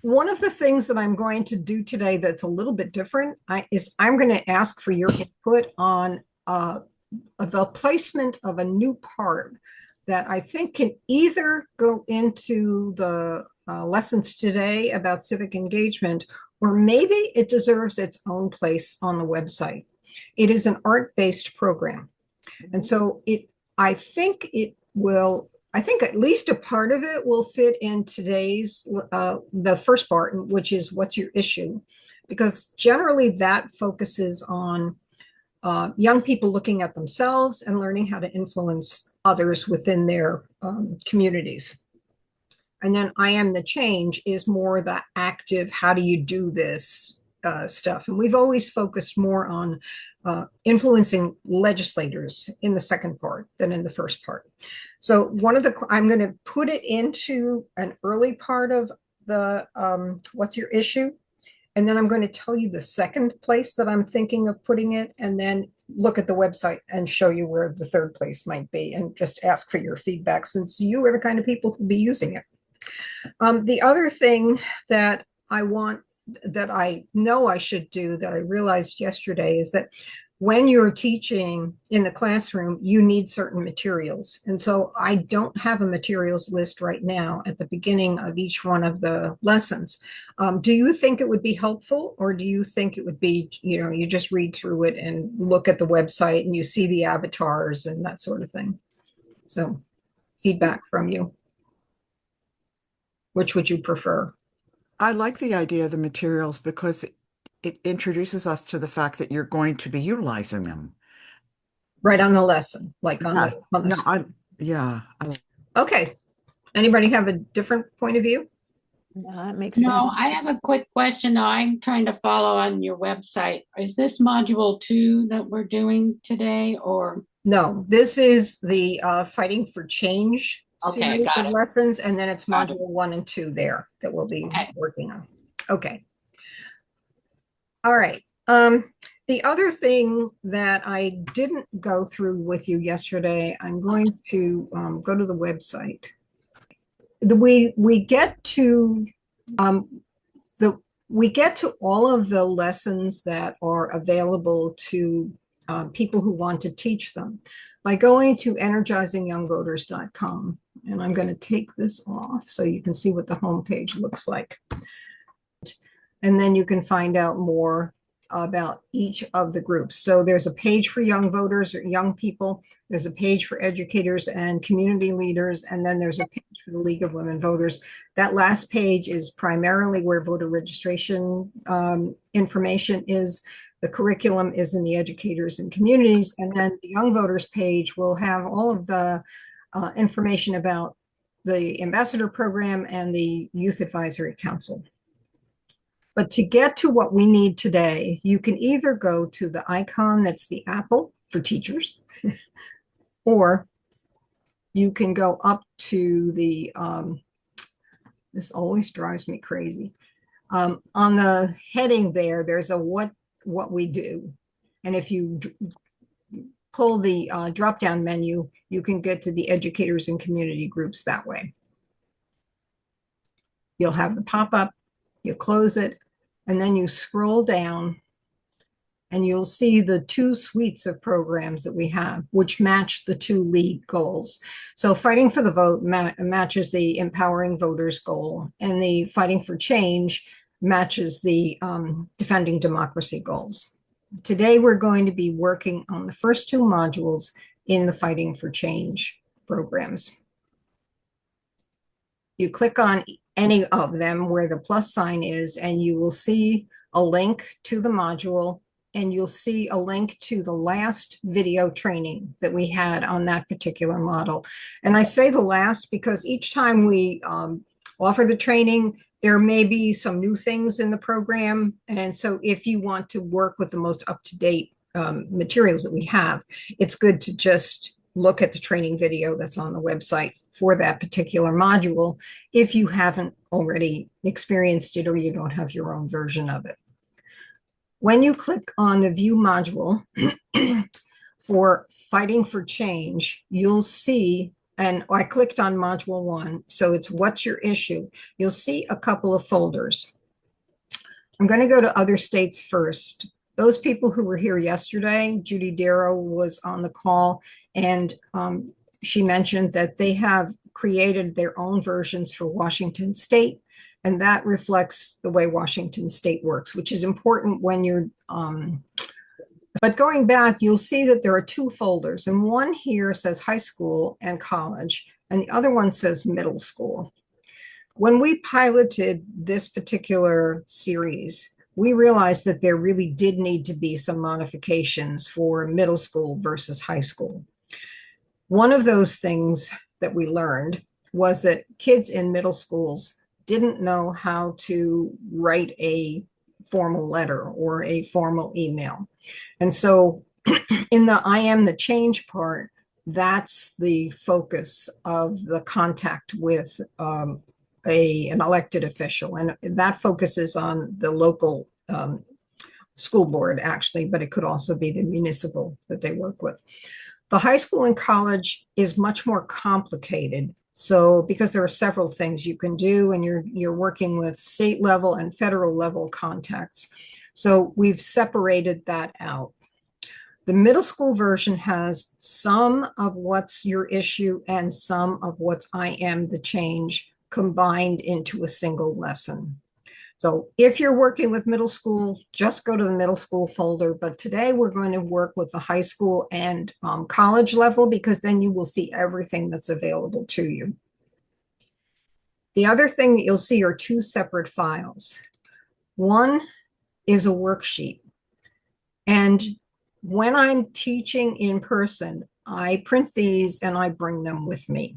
One of the things that I'm going to do today that's a little bit different is I'm going to ask for your input on the placement of a new part that I think can either go into the lessons today about civic engagement, or maybe it deserves its own place on the website. It is an art-based program. And so I think it will, I think at least a part of it will fit in today's, the first part, which is what's your issue? Because generally that focuses on young people looking at themselves and learning how to influence others within their communities. And then I am the change is more the active, how do you do this stuff. And we've always focused more on influencing legislators in the second part than in the first part. So I'm going to put it into an early part of the what's your issue? And then I'm going to tell you the second place that I'm thinking of putting it, and then look at the website and show you where the third place might be, and just ask for your feedback since you are the kind of people who'll be using it. The other thing that I want, that I know I should do, that I realized yesterday, is that when you're teaching in the classroom, you need certain materials. And so I don't have a materials list right now at the beginning of each one of the lessons. Do you think it would be helpful, or do you think it would be, you just read through it and look at the website and you see the avatars and that sort of thing? So feedback from you. Which would you prefer? I like the idea of the materials because it introduces us to the fact that you're going to be utilizing them. Right on the lesson, like on Yeah. the No, screen. yeah. Okay. Anybody have a different point of view? No, that makes sense. No, I have a quick question though. I'm trying to follow on your website. Is this module 2 that we're doing today or? No, this is the Fighting for Change Okay, series got of it. lessons, and then it's Got it. module 1 and 2 there that we'll be Okay. working on. Okay. All right. The other thing that I didn't go through with you yesterday, I'm going to go to the website. We get to um, the we get to all of the lessons that are available to people who want to teach them by going to energizingyoungvoters.com. And I'm going to take this off so you can see what the homepage looks like. And then you can find out more about each of the groups. So there's a page for young voters or young people. There's a page for educators and community leaders. And then there's a page for the League of Women Voters. That last page is primarily where voter registration information is. The curriculum is in the educators and communities. And then the young voters page will have all of the information about the ambassador program and the youth advisory council. But to get to what we need today, you can either go to the icon that's the apple for teachers, or you can go up to the, this always drives me crazy. On the heading there, there's a what we do. And if you pull the drop-down menu, you can get to the educators and community groups that way. You'll have the pop-up, you close it, and then you scroll down and you'll see the 2 suites of programs that we have, which match the 2 league goals. So Fighting for the Vote matches the Empowering Voters goal, and the Fighting for Change matches the Defending Democracy goals. Today, we're going to be working on the first 2 modules in the Fighting for Change programs. You click on any of them where the plus sign is, and you will see a link to the module, and you'll see a link to the last video training that we had on that particular model. And I say the last because each time we offer the training, there may be some new things in the program. And so if you want to work with the most up-to-date materials that we have, it's good to just look at the training video that's on the website for that particular module if you haven't already experienced it or you don't have your own version of it. When you click on the view module for Fighting for Change, you'll see and I clicked on module 1. So it's what's your issue? You'll see a couple of folders. I'm going to go to other states first. Those people who were here yesterday, Judy Darrow was on the call, and she mentioned that they have created their own versions for Washington State, and that reflects the way Washington State works, which is important when you're but going back, you'll see that there are 2 folders, and one here says high school and college, and the other one says middle school. When we piloted this particular series, we realized that there really did need to be some modifications for middle school versus high school. One of those things that we learned was that kids in middle schools didn't know how to write a formal letter or a formal email. And so in the IAM the change part, that's the focus of the contact with an elected official. And that focuses on the local school board, actually, but it could also be the municipal that they work with. The high school and college is much more complicated. So because there are several things you can do, and you're working with state level and federal level contacts. So we've separated that out. The middle school version has some of what's your issue and some of what's IAM the change combined into a single lesson. So if you're working with middle school, just go to the middle school folder. But today we're going to work with the high school and college level, because then you will see everything that's available to you. The other thing that you'll see are 2 separate files. One is a worksheet. And when I'm teaching in person, I print these and I bring them with me,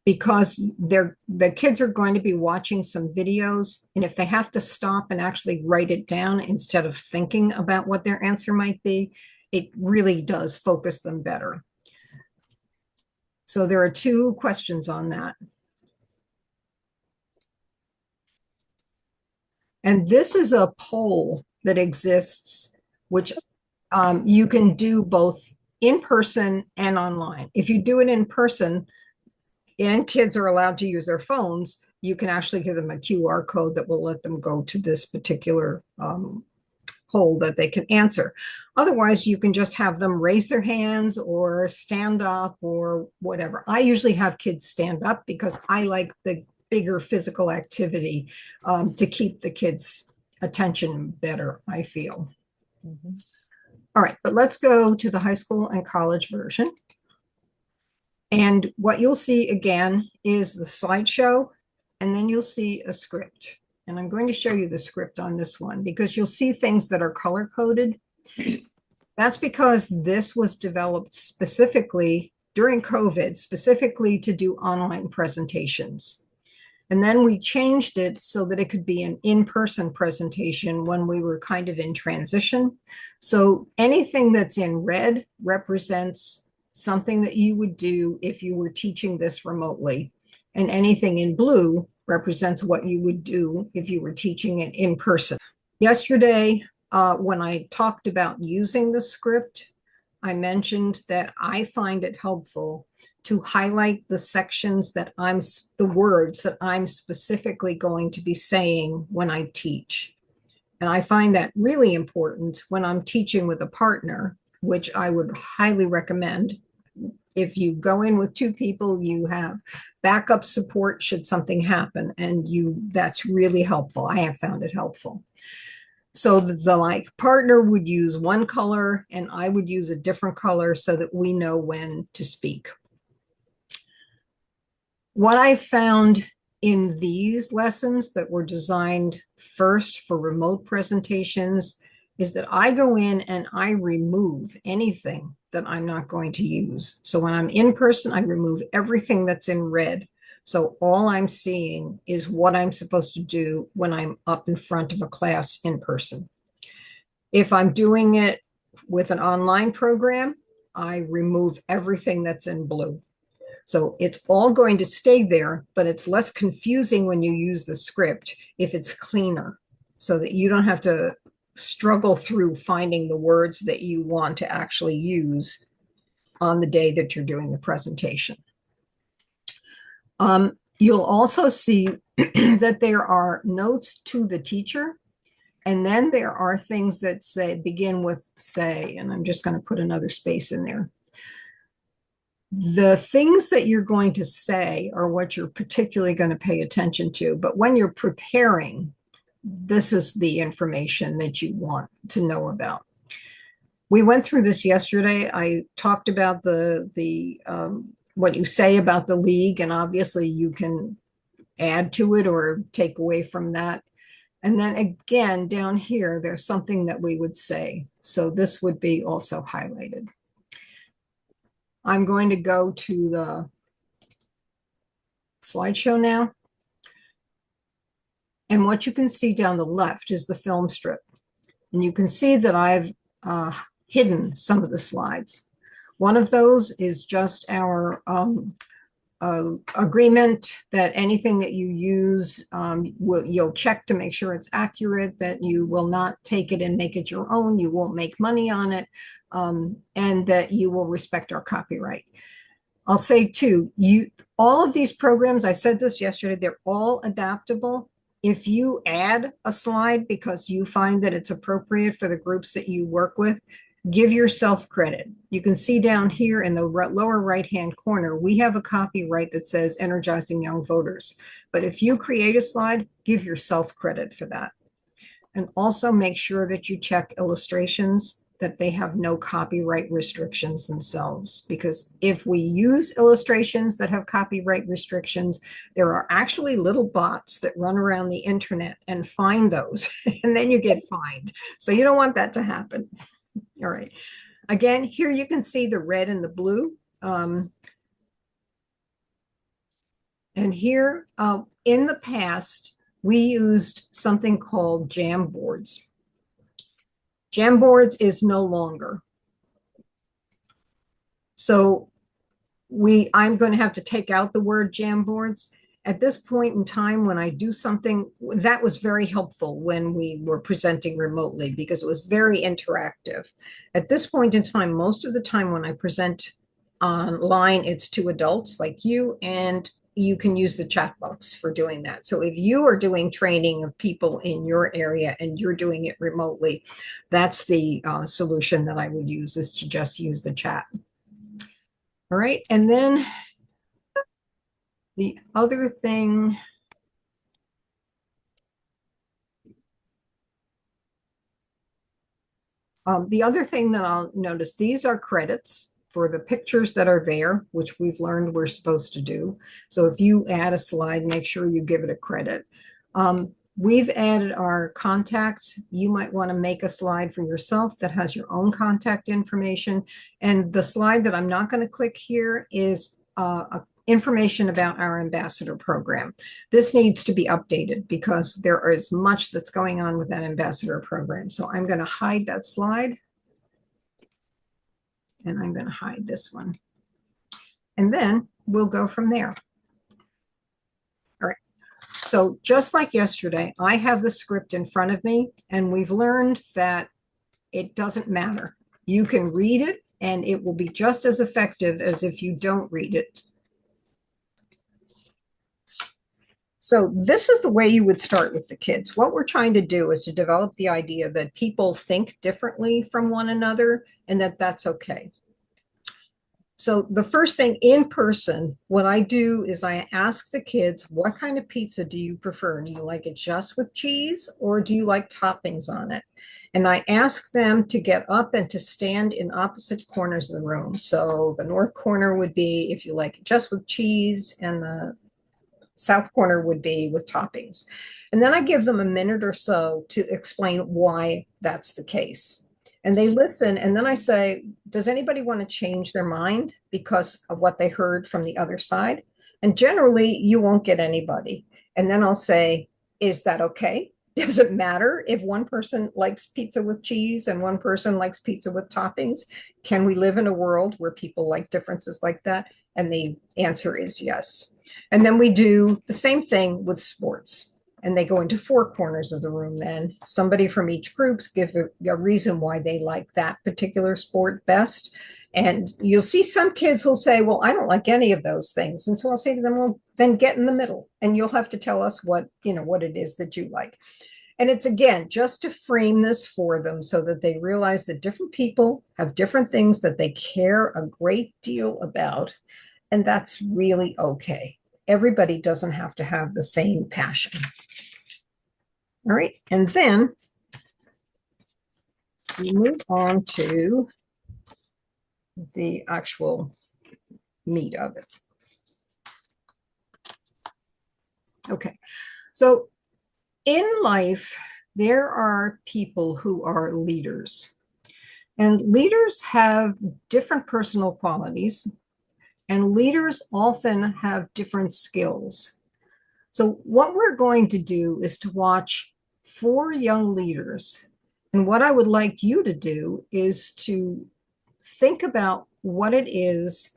because the kids are going to be watching some videos, and if they have to stop and actually write it down instead of thinking about what their answer might be, it really does focus them better. So there are 2 questions on that. And this is a poll that exists, which you can do both in person and online. If you do it in person, and kids are allowed to use their phones, you can actually give them a QR code that will let them go to this particular poll that they can answer. Otherwise, you can just have them raise their hands or stand up or whatever. I usually have kids stand up because I like the bigger physical activity to keep the kids' attention better, I feel. Mhm. All right, but let's go to the high school and college version. And what you'll see again is the slideshow, and then you'll see a script. And I'm going to show you the script on this one because you'll see things that are color coded. That's because this was developed specifically during COVID, specifically to do online presentations. And then we changed it so that it could be an in-person presentation when we were kind of in transition. So anything that's in red represents something that you would do if you were teaching this remotely. And anything in blue represents what you would do if you were teaching it in person. Yesterday, when I talked about using the script, I mentioned that I find it helpful to highlight the sections that the words that I'm specifically going to be saying when I teach. And I find that really important when I'm teaching with a partner, which I would highly recommend. If you go in with 2 people, you have backup support should something happen, and that's really helpful. I have found it helpful. So the partner would use one color and I would use a different color so that we know when to speak. What I found in these lessons that were designed first for remote presentations is that I go in and I remove anything that I'm not going to use. So when I'm in person, I remove everything that's in red. So all I'm seeing is what I'm supposed to do when I'm up in front of a class in person. If I'm doing it with an online program, I remove everything that's in blue. So it's all going to stay there, but it's less confusing when you use the script if it's cleaner, so that you don't have to struggle through finding the words that you want to actually use on the day that you're doing the presentation. You'll also see that there are notes to the teacher, and then there are things that begin with say, and I'm just going to put another space in there. The things that you're going to say are what you're particularly going to pay attention to, but when you're preparing, this is the information that you want to know about. We went through this yesterday. I talked about what you say about the league, and obviously you can add to it or take away from that. And then again, down here, there's something that we would say. So this would be also highlighted. I'm going to go to the slideshow now. And what you can see down the left is the film strip. And you can see that I've hidden some of the slides. One of those is just our agreement that anything that you use, you'll check to make sure it's accurate, that you will not take it and make it your own, you won't make money on it, and that you will respect our copyright. I'll say too, all of these programs, I said this yesterday, they're all adaptable. If you add a slide because you find that it's appropriate for the groups that you work with, give yourself credit. You can see down here in the lower right-hand corner, we have a copyright that says Energizing Young Voters. But if you create a slide, give yourself credit for that. And also make sure that you check illustrations, that they have no copyright restrictions themselves. Because if we use illustrations that have copyright restrictions, there are actually little bots that run around the internet and find those, and then you get fined. So you don't want that to happen. All right. Again, here you can see the red and the blue. And here, in the past, we used something called Jamboards. Jamboards is no longer. So I'm going to have to take out the word Jamboards. At this point in time, when I do something, that was very helpful when we were presenting remotely because it was very interactive. At this point in time, most of the time when I present online, it's to adults like you, and you can use the chat box for doing that. So if you are doing training of people in your area and you're doing it remotely, that's the solution that I would use, is to just use the chat. All right, and then the other thing, that I'll notice, these are credits for the pictures that are there, which we've learned we're supposed to do. So if you add a slide, make sure you give it a credit. We've added our contacts. You might want to make a slide for yourself that has your own contact information. And the slide that I'm not going to click here is information about our ambassador program. This needs to be updated because there is much that's going on with that ambassador program. So I'm going to hide that slide. And I'm going to hide this one. And then we'll go from there. All right. So just like yesterday, I have the script in front of me, and we've learned that it doesn't matter. You can read it, and it will be just as effective as if you don't read it. So this is the way you would start with the kids. What we're trying to do is to develop the idea that people think differently from one another and that that's okay. So the first thing, in person, what I do is I ask the kids, what kind of pizza do you prefer? Do you like it just with cheese, or do you like toppings on it? And I ask them to get up and to stand in opposite corners of the room. So the north corner would be if you like it just with cheese, and the south corner would be with toppings. And then I give them a minute or so to explain why that's the case. And they listen, and then I say, does anybody want to change their mind because of what they heard from the other side? And generally, you won't get anybody. And then I'll say, is that okay? Does it matter if one person likes pizza with cheese and one person likes pizza with toppings? Can we live in a world where people like differences like that? And the answer is yes. And then we do the same thing with sports. and they go into 4 corners of the room. Then somebody from each groups give a reason why they like that particular sport best. And you'll see some kids will say, well, I don't like any of those things. And so I'll say to them, well, then get in the middle, and you'll have to tell us what it is that you like. And it's, again, just to frame this for them so that they realize that different people have different things that they care a great deal about. And that's really okay. Everybody doesn't have to have the same passion. All right. And then we move on to the actual meat of it. Okay. So in life, there are people who are leaders, and leaders have different personal qualities, and leaders often have different skills. So what we're going to do is to watch 4 young leaders. And what I would like you to do is to think about what it is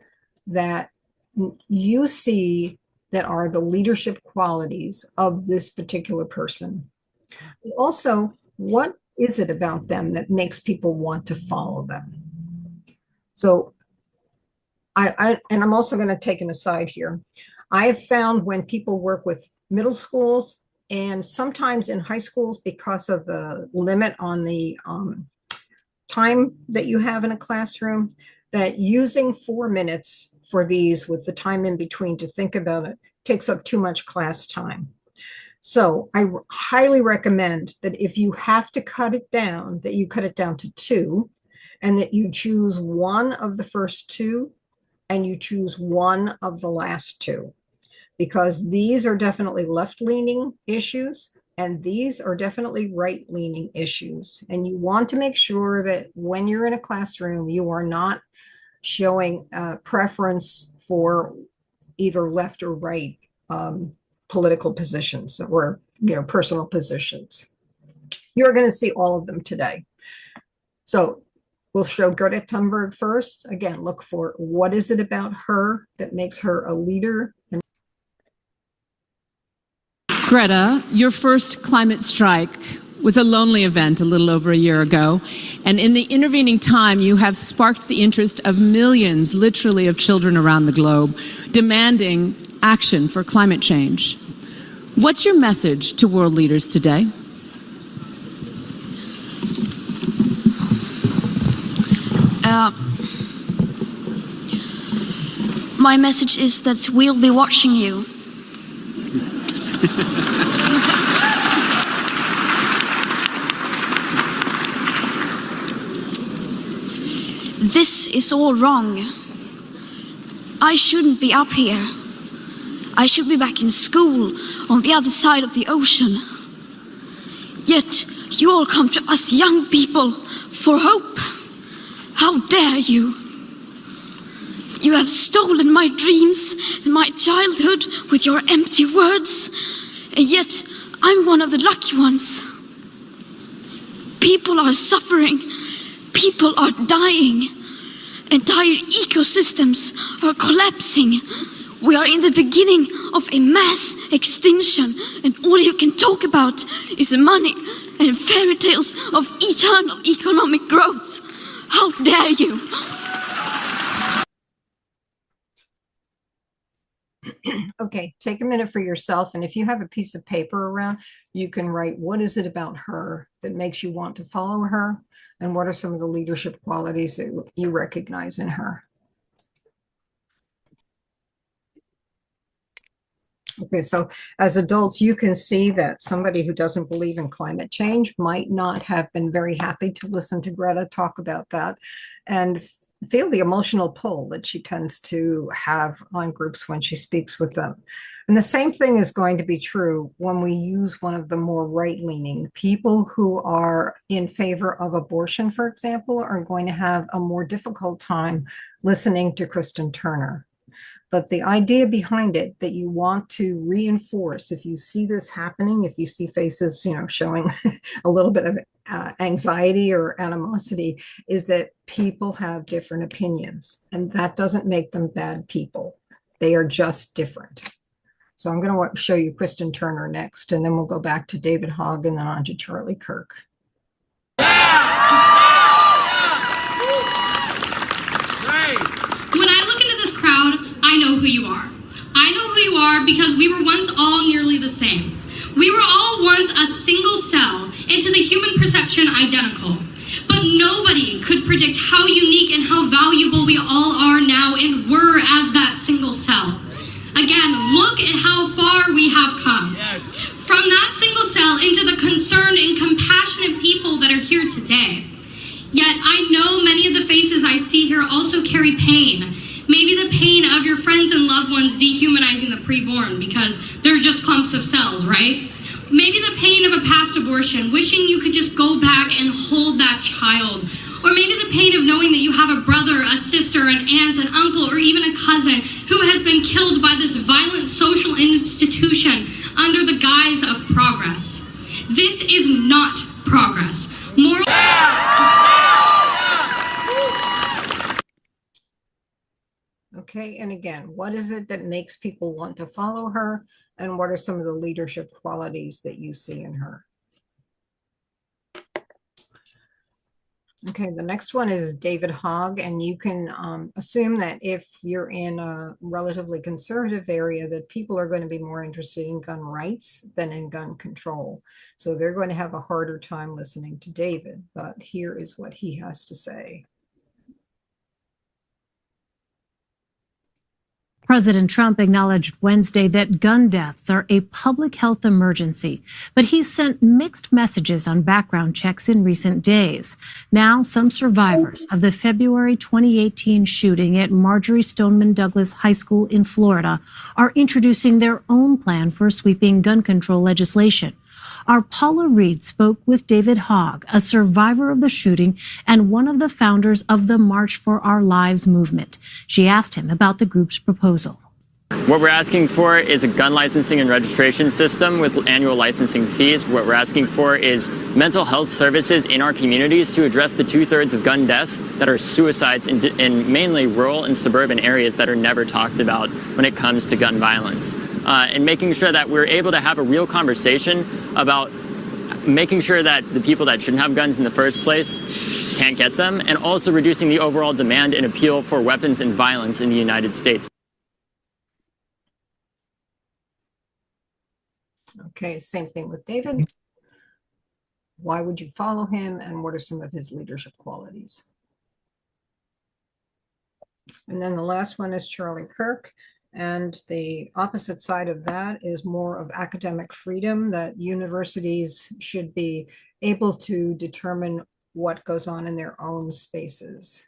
that you see that are the leadership qualities of this particular person. Also, what is it about them that makes people want to follow them? So and I'm also going to take an aside here. I have found when people work with middle schools and sometimes in high schools, because of the limit on the time that you have in a classroom, that using 4 minutes for these with the time in between to think about it takes up too much class time. So I highly recommend that if you have to cut it down, that you cut it down to 2, and that you choose one of the first 2 and you choose one of the last 2, because these are definitely left-leaning issues and these are definitely right-leaning issues. And you want to make sure that when you're in a classroom, you are not showing a preference for either left or right political positions or personal positions. You're going to see all of them today. So we'll show Greta Thunberg first. Again, look for what is it about her that makes her a leader. Greta, your first climate strike was a lonely event a little over a year ago, and in the intervening time you have sparked the interest of millions, literally, of children around the globe demanding action for climate change. What's your message to world leaders today? My message is that we'll be watching you. This is all wrong. I shouldn't be up here. I should be back in school on the other side of the ocean. Yet you all come to us young people for hope. How dare you? You have stolen my dreams and my childhood with your empty words, and yet I'm one of the lucky ones. People are suffering, people are dying, entire ecosystems are collapsing. We are in the beginning of a mass extinction, and all you can talk about is money and fairy tales of eternal economic growth. How dare you? Okay, take a minute for yourself. And if you have a piece of paper around, you can write, what is it about her that makes you want to follow her? And what are some of the leadership qualities that you recognize in her? Okay, so as adults, you can see that somebody who doesn't believe in climate change might not have been very happy to listen to Greta talk about that and feel the emotional pull that she tends to have on groups when she speaks with them. And the same thing is going to be true when we use one of the more right-leaning people who are in favor of abortion, for example, are going to have a more difficult time listening to Kristen Turner. But the idea behind it that you want to reinforce, if you see this happening, if you see faces, showing a little bit of anxiety or animosity, is that people have different opinions, and that doesn't make them bad people. They are just different. So I'm going to show you Kristen Turner next, and then we'll go back to David Hogg and then on to Charlie Kirk. When I look into this crowd, I know who you are. I know who you are because we were once all nearly the same. We were all once a single cell, and to the human perception identical. But nobody could predict how unique and how valuable we all are now and were as that single cell. Again, look at how far we have come. Yes. From that single cell into the concerned and compassionate people that are here today. Yet I know many of the faces I see here also carry pain. Maybe the pain of your friends and loved ones dehumanizing the preborn because they're just clumps of cells, right? Maybe the pain of a past abortion, wishing you could just go back and hold that child. Or maybe the pain of knowing that you have a brother, a sister, an aunt, an uncle, or even a cousin who has been killed by this violent social institution under the guise of progress. This is not progress. Moral. Okay, and again, what is it that makes people want to follow her? And what are some of the leadership qualities that you see in her? Okay, the next one is David Hogg, and you can assume that if you're in a relatively conservative area, that people are going to be more interested in gun rights than in gun control. So they're going to have a harder time listening to David, but here is what he has to say. President Trump acknowledged Wednesday that gun deaths are a public health emergency, but he sent mixed messages on background checks in recent days. Now, some survivors of the February 2018 shooting at Marjorie Stoneman Douglas High School in Florida are introducing their own plan for sweeping gun control legislation. Our Paula Reed spoke with David Hogg, a survivor of the shooting and one of the founders of the March for Our Lives movement. She asked him about the group's proposal. What we're asking for is a gun licensing and registration system with annual licensing fees. What we're asking for is mental health services in our communities to address the 2/3 of gun deaths that are suicides in mainly rural and suburban areas that are never talked about when it comes to gun violence. And making sure that we're able to have a real conversation about making sure that the people that shouldn't have guns in the first place can't get them, and also reducing the overall demand and appeal for weapons and violence in the United States. Okay, same thing with David. Why would you follow him, and what are some of his leadership qualities? And then the last one is Charlie Kirk. And the opposite side of that is more of academic freedom, that universities should be able to determine what goes on in their own spaces.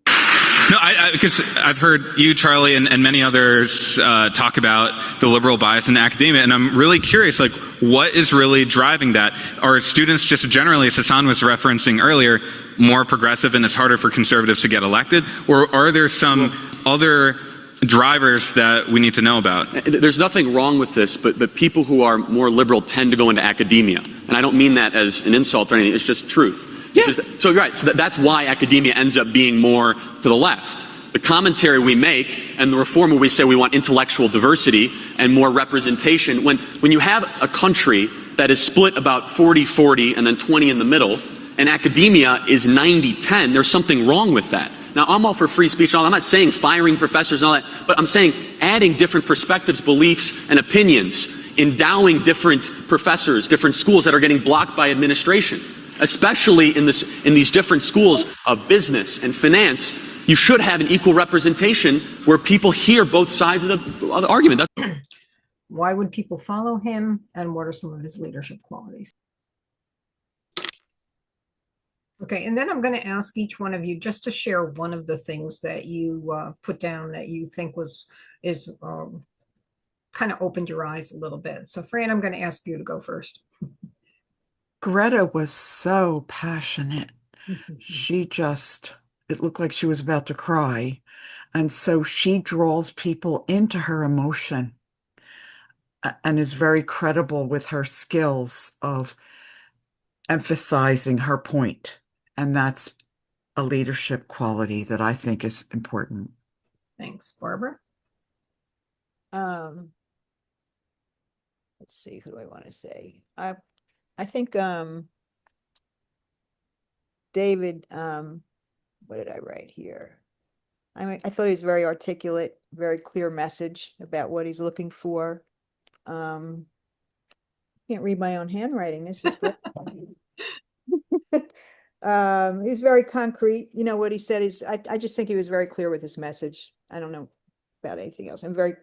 No, because I've heard you, Charlie, and many others talk about the liberal bias in academia, and I'm really curious, like, what is really driving that? Are students just generally, as Hassan was referencing earlier, more progressive and it's harder for conservatives to get elected? Or are there some other drivers that we need to know about? There's nothing wrong with this, but people who are more liberal tend to go into academia. And I don't mean that as an insult or anything, it's just truth. Yeah. It's just, so right, so that's why academia ends up being more to the left. The commentary we make and the reform where we say we want intellectual diversity and more representation, when you have a country that is split about 40-40 and then 20 in the middle, and academia is 90-10, there's something wrong with that. Now, I'm all for free speech and all. I'm not saying firing professors and all that, but I'm saying adding different perspectives, beliefs, and opinions, endowing different professors, different schools that are getting blocked by administration, especially in these different schools of business and finance. You should have an equal representation where people hear both sides of the argument. Why would people follow him, and what are some of his leadership qualities? Okay, and then I'm going to ask each one of you just to share one of the things that you put down that you think is kind of opened your eyes a little bit. So Fran, I'm going to ask you to go first. Greta was so passionate. It looked like she was about to cry. And so she draws people into her emotion and is very credible with her skills of emphasizing her point. And that's a leadership quality that I think is important. Thanks. Barbara? let's see, who do I want to say? I think David, what did I write here? I thought he was very articulate, very clear message about what he's looking for. Can't read my own handwriting. This is great. He's very concrete. You know what he said is, I just think he was very clear with his message. I don't know about anything else. I'm very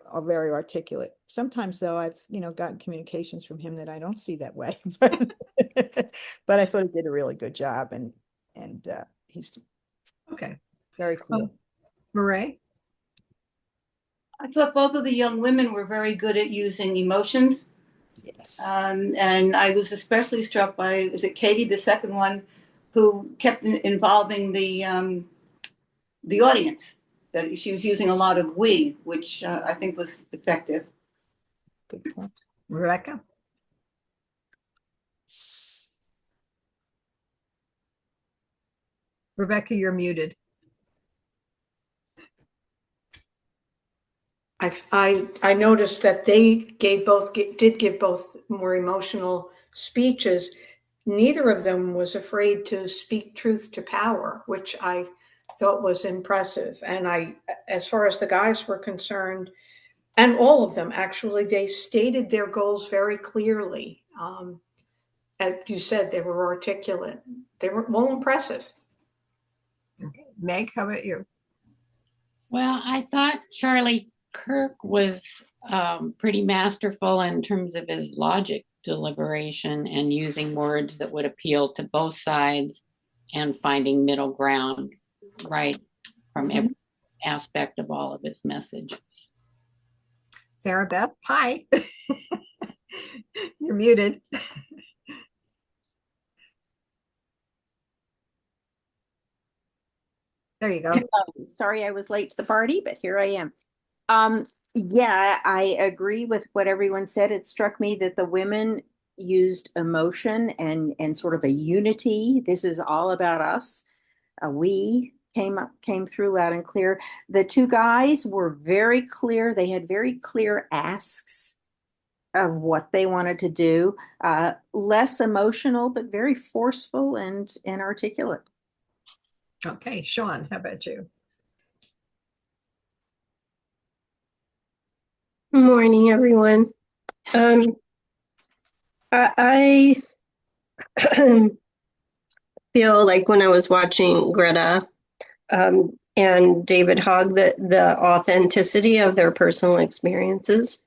articulate. Sometimes though, I've, gotten communications from him that I don't see that way, but I thought he did a really good job, and he's Okay. very clear. Murray? I thought both of the young women were very good at using emotions. Yes. And I was especially struck by, is it Katie, the second one, who kept involving the audience. That she was using a lot of we, which I think was effective. Good point. Rebecca? Rebecca, you're muted. I noticed that they did give both more emotional speeches. Neither of them was afraid to speak truth to power, which I thought was impressive. And as far as the guys were concerned, and all of them actually, they stated their goals very clearly. As you said, they were articulate. They were well impressive. Okay. Meg, how about you? Well, I thought Charlie Kirk was pretty masterful in terms of his logic deliberation and using words that would appeal to both sides and finding middle ground right from every aspect of all of his message. Sarah Beth, hi. You're muted. There you go. Sorry I was late to the party, but here I am. Yeah, I agree with what everyone said. It struck me that the women used emotion and sort of a unity. This is all about us. We came through loud and clear. The two guys were very clear. They had very clear asks of what they wanted to do. Less emotional, but very forceful and articulate. Okay, Sean, how about you? Good morning, everyone. I feel like when I was watching Greta and David Hogg, that the authenticity of their personal experiences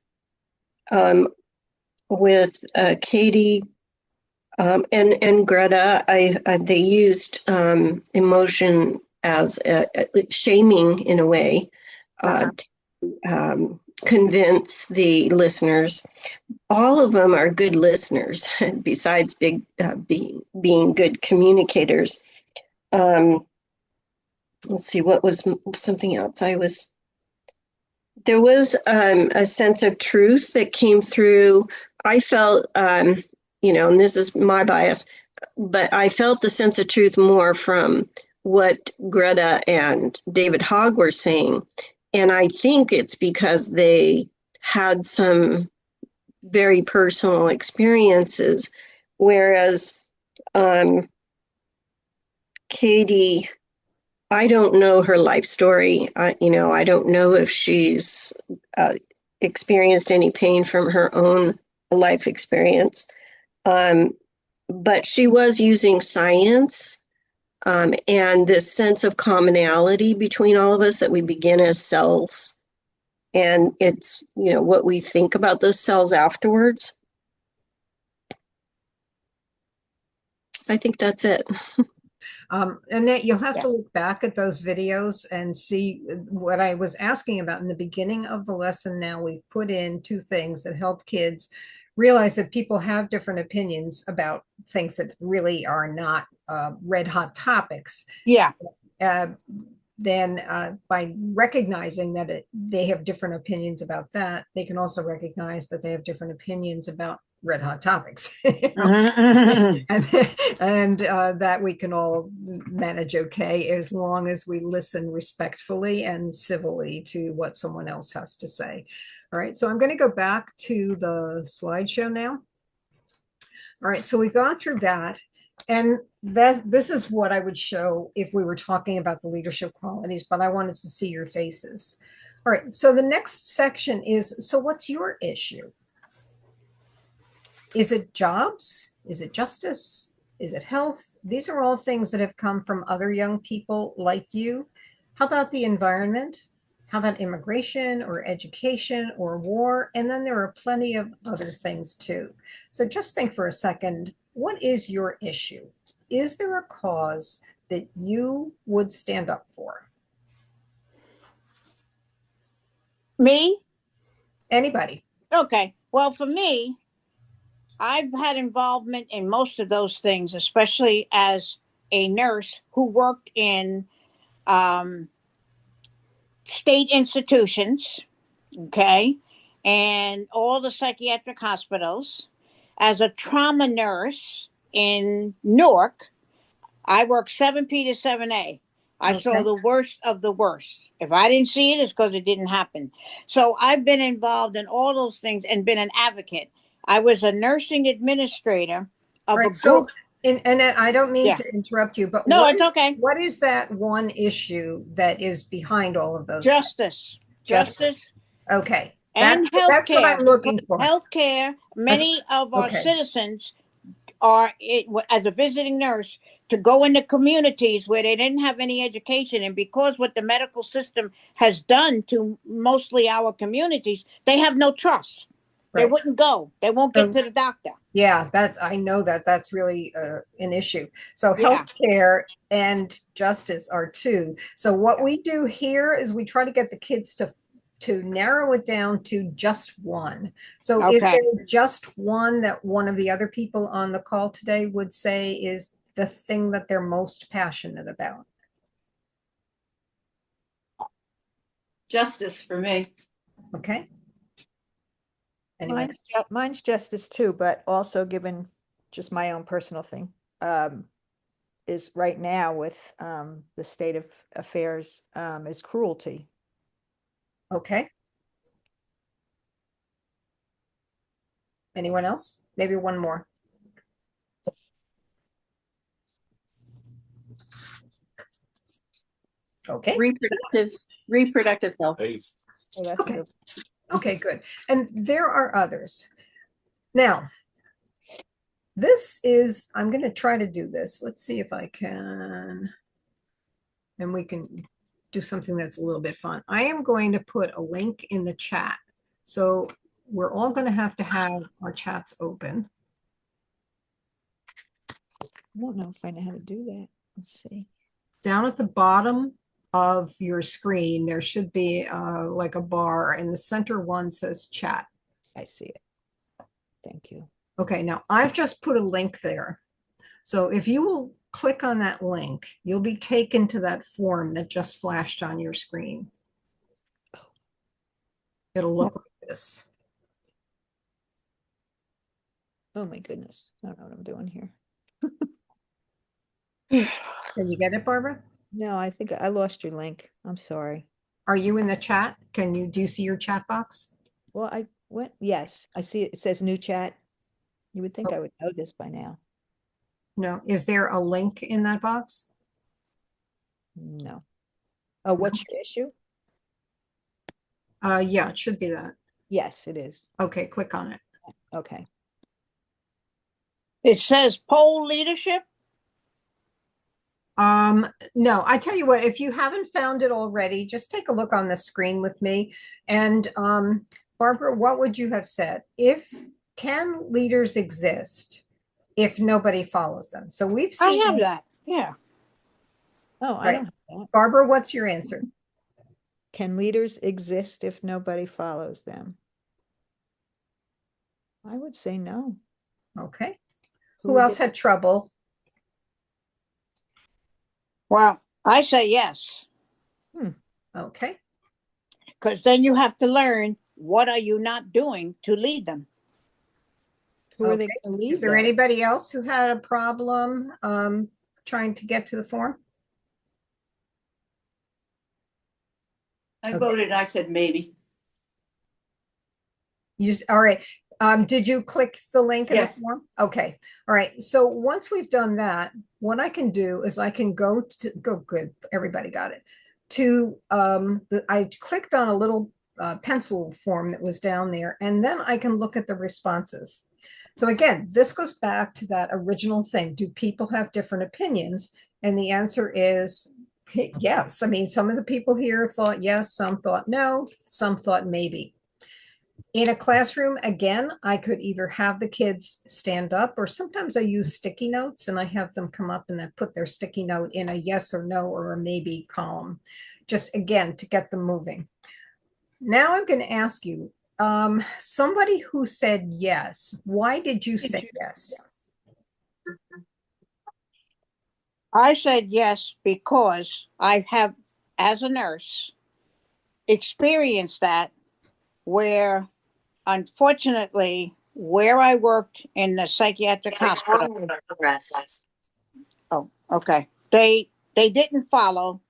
with Katie and Greta, they used emotion as shaming in a way to convince the listeners. All of them are good listeners, besides being good communicators. Let's see, what was something else? There was a sense of truth that came through. I felt, and this is my bias, but I felt the sense of truth more from what Greta and David Hogg were saying. And I think it's because they had some very personal experiences, whereas Katie, I don't know her life story. I don't know if she's experienced any pain from her own life experience, but she was using science and this sense of commonality between all of us, that we begin as cells, and it's what we think about those cells afterwards. I think that's it. Annette, you'll have to look back at those videos and see what I was asking about in the beginning of the lesson. Now we've put in two things that help kids realize that people have different opinions about things that really are not red hot topics. Yeah. Then by recognizing that they have different opinions about that, they can also recognize that they have different opinions about red hot topics. Mhm. And that we can all manage okay as long as we listen respectfully and civilly to what someone else has to say. All right, so I'm going to go back to the slideshow now. All right, so we've gone through that. And this is what I would show if we were talking about the leadership qualities, but I wanted to see your faces. All right, so the next section is, so what's your issue? Is it jobs? Is it justice? Is it health? These are all things that have come from other young people like you. How about the environment? How about immigration or education or war? And then there are plenty of other things too. So just think for a second, what is your issue? Is there a cause that you would stand up for? Me? Anybody? Okay. Well, for me, I've had involvement in most of those things, especially as a nurse who worked in um, state institutions, okay, and all the psychiatric hospitals. As a trauma nurse in Newark, I worked 7P to 7A. I saw Okay. the worst of the worst. If I didn't see it, it's because it didn't happen. So I've been involved in all those things and been an advocate. I was a nursing administrator of a Right. So, group. and I don't mean Yeah. to interrupt you, but No, it's okay. what is that one issue that is behind all of those things? Justice. Justice. Justice Okay. and That's what healthcare. I'm looking for. Healthcare, many of our Okay. citizens are, as a visiting nurse, to go into communities where they didn't have any education. And because what the medical system has done to mostly our communities, they have no trust. They Right. wouldn't go. They won't get to the doctor. Yeah, I know that's really an issue. So Yeah. healthcare and justice are two. So what we do here is we try to get the kids to narrow it down to just one. So is Okay. there just one that one of the other people on the call today would say is the thing that they're most passionate about? Justice for me. Okay. Anyone? Mine's justice too, but also given just my own personal thing, is right now with the state of affairs, is cruelty. Okay. Anyone else? Maybe one more. Okay. Reproductive health. Oh, that's Okay. good. Okay, good. And there are others. Now, this is, I'm going to try to do this. Let's see if I can, and we can do something that's a little bit fun. I am going to put a link in the chat. So we're all going to have our chats open. I don't know if I know how to do that. Let's see. Down at the bottom of your screen, there should be like a bar, and the center one says chat. I see it. Thank you. Okay, now I've just put a link there. So if you will click on that link, you'll be taken to that form that just flashed on your screen. It'll look like this. Oh my goodness. I don't know what I'm doing here. Can you get it, Barbara? No, I think I lost your link. I'm sorry. Are you in the chat? Do you see your chat box? Well, I went, yes, I see it. It says new chat. You would think I would know this by now. No. Is there a link in that box? No. Oh, what's your issue? Yeah, it should be that. Yes, it is. Okay, click on it. Okay. It says poll leadership. No, I tell you what, if you haven't found it already, just take a look on the screen with me. And Barbara, what would you have said? Can leaders exist if nobody follows them? So we've seen. I have that. Yeah. Oh, I don't have that. Barbara, what's your answer? Can leaders exist if nobody follows them? I would say no. Okay. Who else had trouble? Well, I say yes. Okay. Because then you have to learn, what are you not doing to lead them? Who are they Okay. going to leave Is there though? anybody else who had a problem trying to get to the form? I Okay. voted, I said maybe. All right. Did you click the link in the Yes. form? Okay. All right. So once we've done that, what I can do is I can go good. Everybody got it. I clicked on a little pencil form that was down there, and then I can look at the responses. So again, this goes back to that original thing. Do people have different opinions? And the answer is yes. I mean, some of the people here thought yes, some thought no, some thought maybe. In a classroom, again, I could either have the kids stand up, or sometimes I use sticky notes and I have them come up and then put their sticky note in a yes or no or a maybe column, just again to get them moving. Now I'm going to ask you, somebody who said yes, why did you say yes? I said yes because I have, as a nurse, experienced that where, unfortunately, where I worked in the psychiatric hospital. Oh, okay. They didn't follow.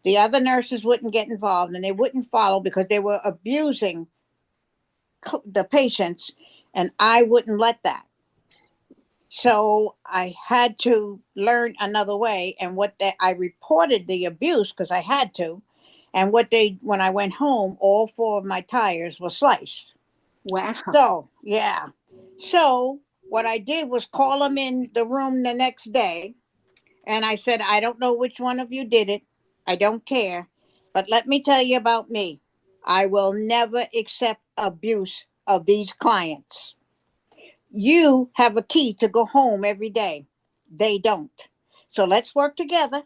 The other nurses wouldn't get involved, and they wouldn't follow because they were abusing the patients, and I wouldn't let that. So I had to learn another way, and I reported the abuse because I had to, and when I went home, all 4 of my tires were sliced. Wow. So yeah, so what I did was call them in the room the next day, and I said, I don't know which one of you did it, I don't care, but let me tell you about me. I will never accept abuse of these clients. You have a key to go home every day. They don't. So let's work together.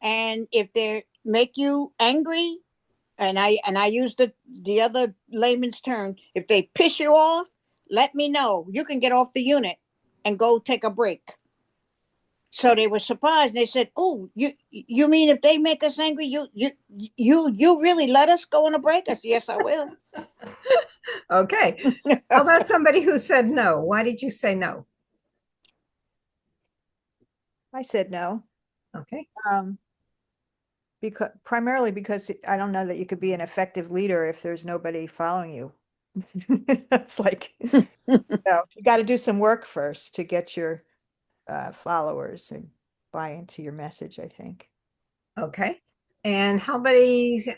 And if they make you angry, and I use the other layman's term, if they piss you off, let me know. You can get off the unit and go take a break. So they were surprised. They said, "Oh, you mean if they make us angry, you really let us go on a break?" I said, "Yes, I will." Okay. How about somebody who said no? Why did you say no? I said no. Okay. Primarily because I don't know that you could be an effective leader if there's nobody following you. It's like, you got to do some work first to get your followers and buy into your message, I think. Okay. And how about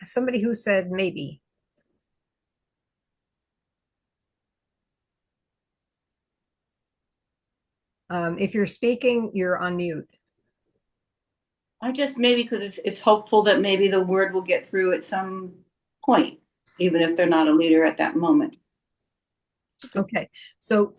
somebody who said maybe? If you're speaking, you're on mute. I just maybe because it's hopeful that maybe the word will get through at some point, even if they're not a leader at that moment. Okay. So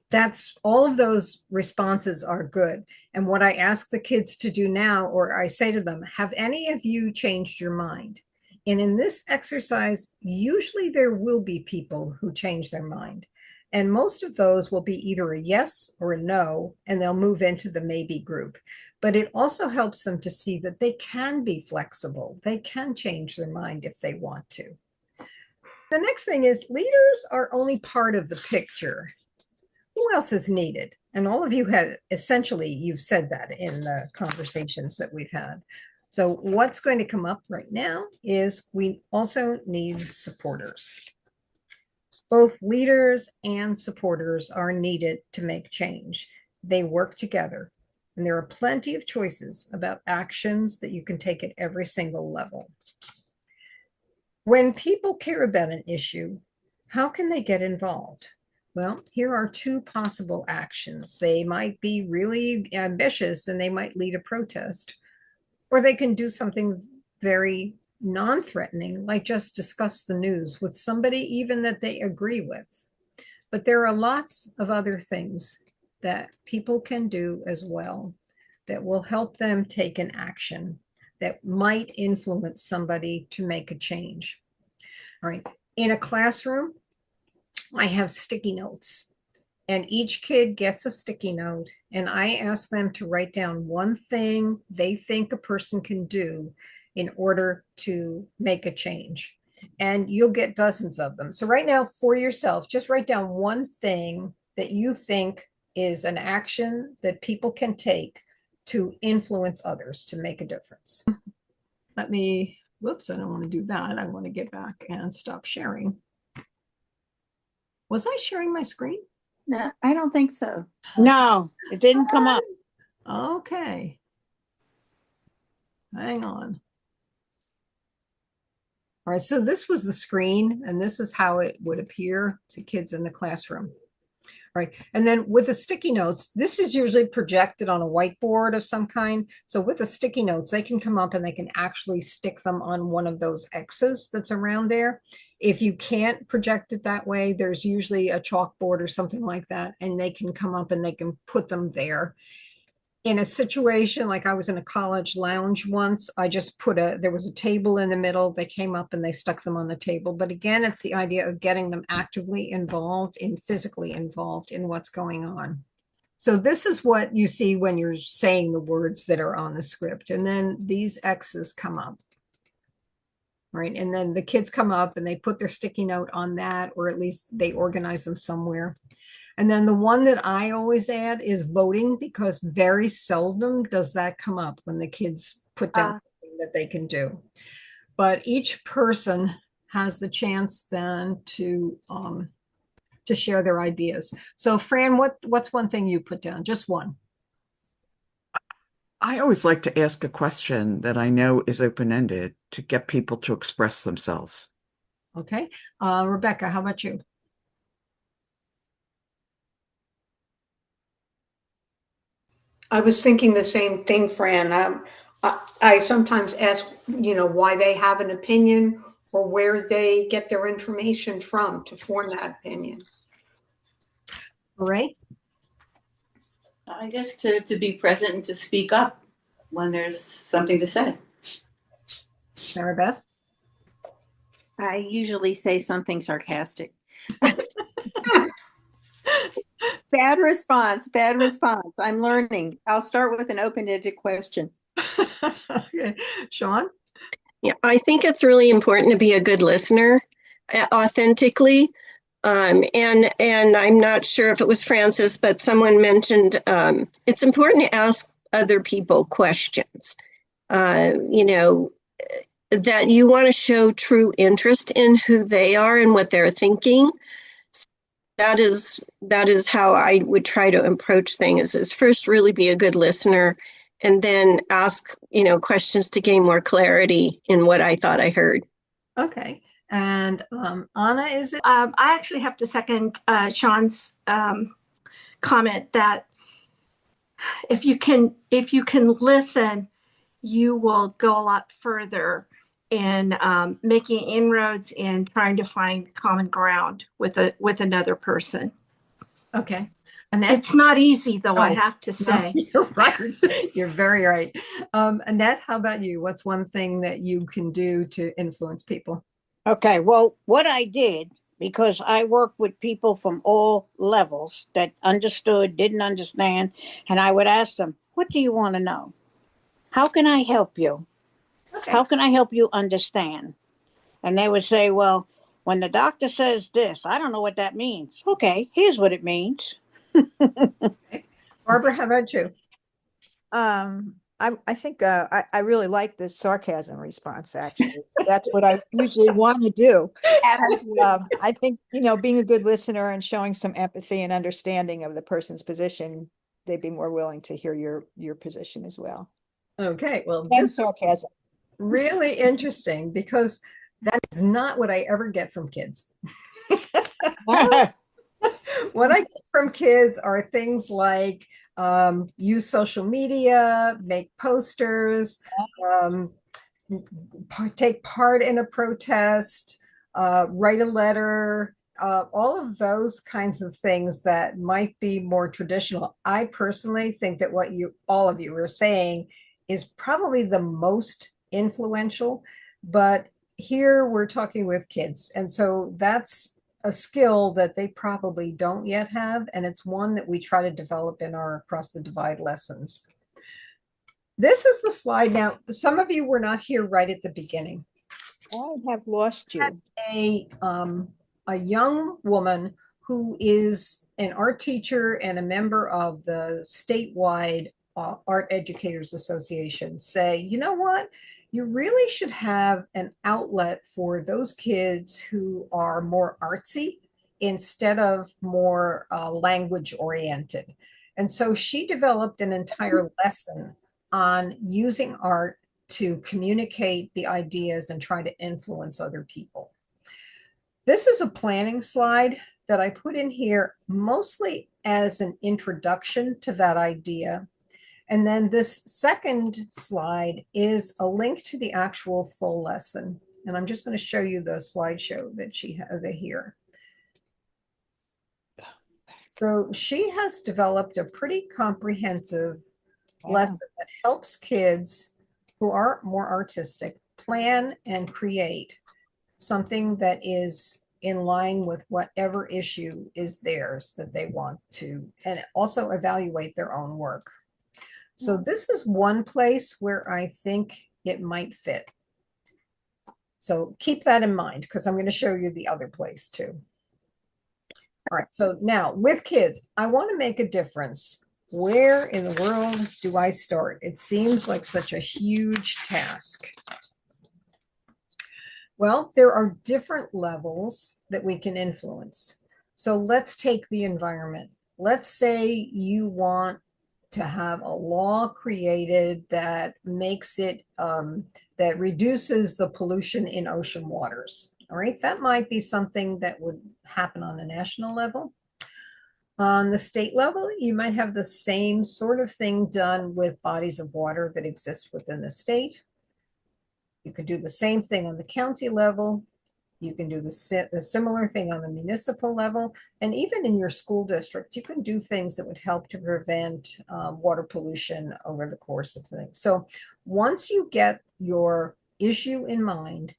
that's all of those responses are good. And what I ask the kids to do now, or I say to them, have any of you changed your mind? And in this exercise, usually there will be people who change their mind. And most of those will be either a yes or a no, and they'll move into the maybe group. But it also helps them to see that they can be flexible. They can change their mind if they want to. The next thing is leaders are only part of the picture. Who else is needed? And all of you have essentially, you've said that in the conversations that we've had. So what's going to come up right now is we also need supporters. Both leaders and supporters are needed to make change. They work together, and there are plenty of choices about actions that you can take at every single level. When people care about an issue, how can they get involved? Well, here are 2 possible actions. They might be really ambitious and they might lead a protest, or they can do something very non-threatening, like just discuss the news with somebody even that they agree with. But there are lots of other things that people can do as well that will help them take an action that might influence somebody to make a change. All right. In a classroom, I have sticky notes, and each kid gets a sticky note, and I ask them to write down one thing they think a person can do in order to make a change. And you'll get dozens of them. So right now, for yourself, just write down one thing that you think is an action that people can take to influence others to make a difference. Let me, whoops, I don't want to do that. I want to get back and stop sharing. Was I sharing my screen? No, I don't think so. No, it didn't come up. Okay. Hang on. All right, so this was the screen, and this is how it would appear to kids in the classroom. All right, and then with the sticky notes, this is usually projected on a whiteboard of some kind. So with the sticky notes, they can come up and they can actually stick them on one of those X's that's around there. If you can't project it that way, there's usually a chalkboard or something like that, and they can come up and they can put them there. In a situation like I was in a college lounge once, I just there was a table in the middle. They came up and they stuck them on the table. But again, it's the idea of getting them actively involved physically involved in what's going on. So this is what you see when you're saying the words that are on the script. And then these X's come up. Right. And then the kids come up and they put their sticky note on that, or at least they organize them somewhere. And then the one that I always add is voting, because very seldom does that come up when the kids put down something that they can do. But each person has the chance then to share their ideas. So Fran, what's one thing you put down? Just one. I always like to ask a question that I know is open-ended to get people to express themselves. Okay. Rebecca, how about you? I was thinking the same thing, Fran. I sometimes ask, why they have an opinion or where they get their information from to form that opinion. All right. I guess to be present and to speak up when there's something to say. Sarah Beth? I usually say something sarcastic. Bad response. I'm learning. I'll start with an open-ended question. Okay. Sean? Yeah, I think it's really important to be a good listener authentically. And I'm not sure if it was Francis, but someone mentioned it's important to ask other people questions. That you want to show true interest in who they are and what they're thinking. That is how I would try to approach things, is first really be a good listener and then ask, questions to gain more clarity in what I thought I heard. Okay. And Anna, is it? I actually have to second Sean's comment that if you can listen, you will go a lot further in making inroads in trying to find common ground with another person. Okay. Annette? It's not easy, though, I have to say. No, you're right. You're very right. Annette, how about you? What's one thing that you can do to influence people? Okay, well, what I did, because I worked with people from all levels that understood, didn't understand, and I would ask them, what do you want to know? How can I help you? Okay. How can I help you understand? And they would say, well, when the doctor says this, I don't know what that means. Okay, here's what it means. Okay. Barbara, how about you? I think I really like this sarcasm response, actually. That's what I usually want to do. And, I think, being a good listener and showing some empathy and understanding of the person's position, they'd be more willing to hear your position as well. Okay, well, and sarcasm. Really interesting, because that is not what I ever get from kids. What I get from kids are things like use social media, make posters, take part in a protest, write a letter, all of those kinds of things that might be more traditional. I personally think that what all of you are saying is probably the most influential, but here we're talking with kids. And so that's a skill that they probably don't yet have. And it's one that we try to develop in our Across the Divide lessons. This is the slide. Now, some of you were not here right at the beginning. I have lost you. A young woman who is an art teacher and a member of the statewide Art Educators Association, say, you know what? You really should have an outlet for those kids who are more artsy instead of more language oriented. And so she developed an entire lesson on using art to communicate the ideas and try to influence other people. This is a planning slide that I put in here mostly as an introduction to that idea. And then this second slide is a link to the actual full lesson. And I'm just going to show you the slideshow that she has here. So she has developed a pretty comprehensive lesson that helps kids who are more artistic plan and create something that is in line with whatever issue is theirs that they want to, and also evaluate their own work. So this is one place where I think it might fit. So keep that in mind, because I'm going to show you the other place too. All right, so now with kids, I want to make a difference. Where in the world do I start? It seems like such a huge task. Well, there are different levels that we can influence. So let's take the environment. Let's say you want to have a law created that makes it, that reduces the pollution in ocean waters. All right, that might be something that would happen on the national level. On the state level, you might have the same sort of thing done with bodies of water that exist within the state. You could do the same thing on the county level. You can do the similar thing on the municipal level. And even in your school district, you can do things that would help to prevent water pollution over the course of things. So once you get your issue in mind,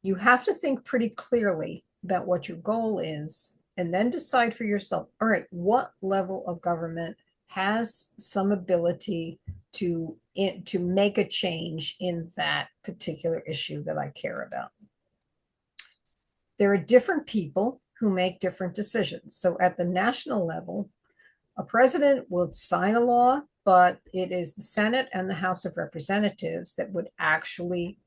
you have to think pretty clearly about what your goal is, and then decide for yourself, all right, what level of government has some ability to make a change in that particular issue that I care about. There are different people who make different decisions. So at the national level, a president will sign a law, but it is the Senate and the House of Representatives that would actually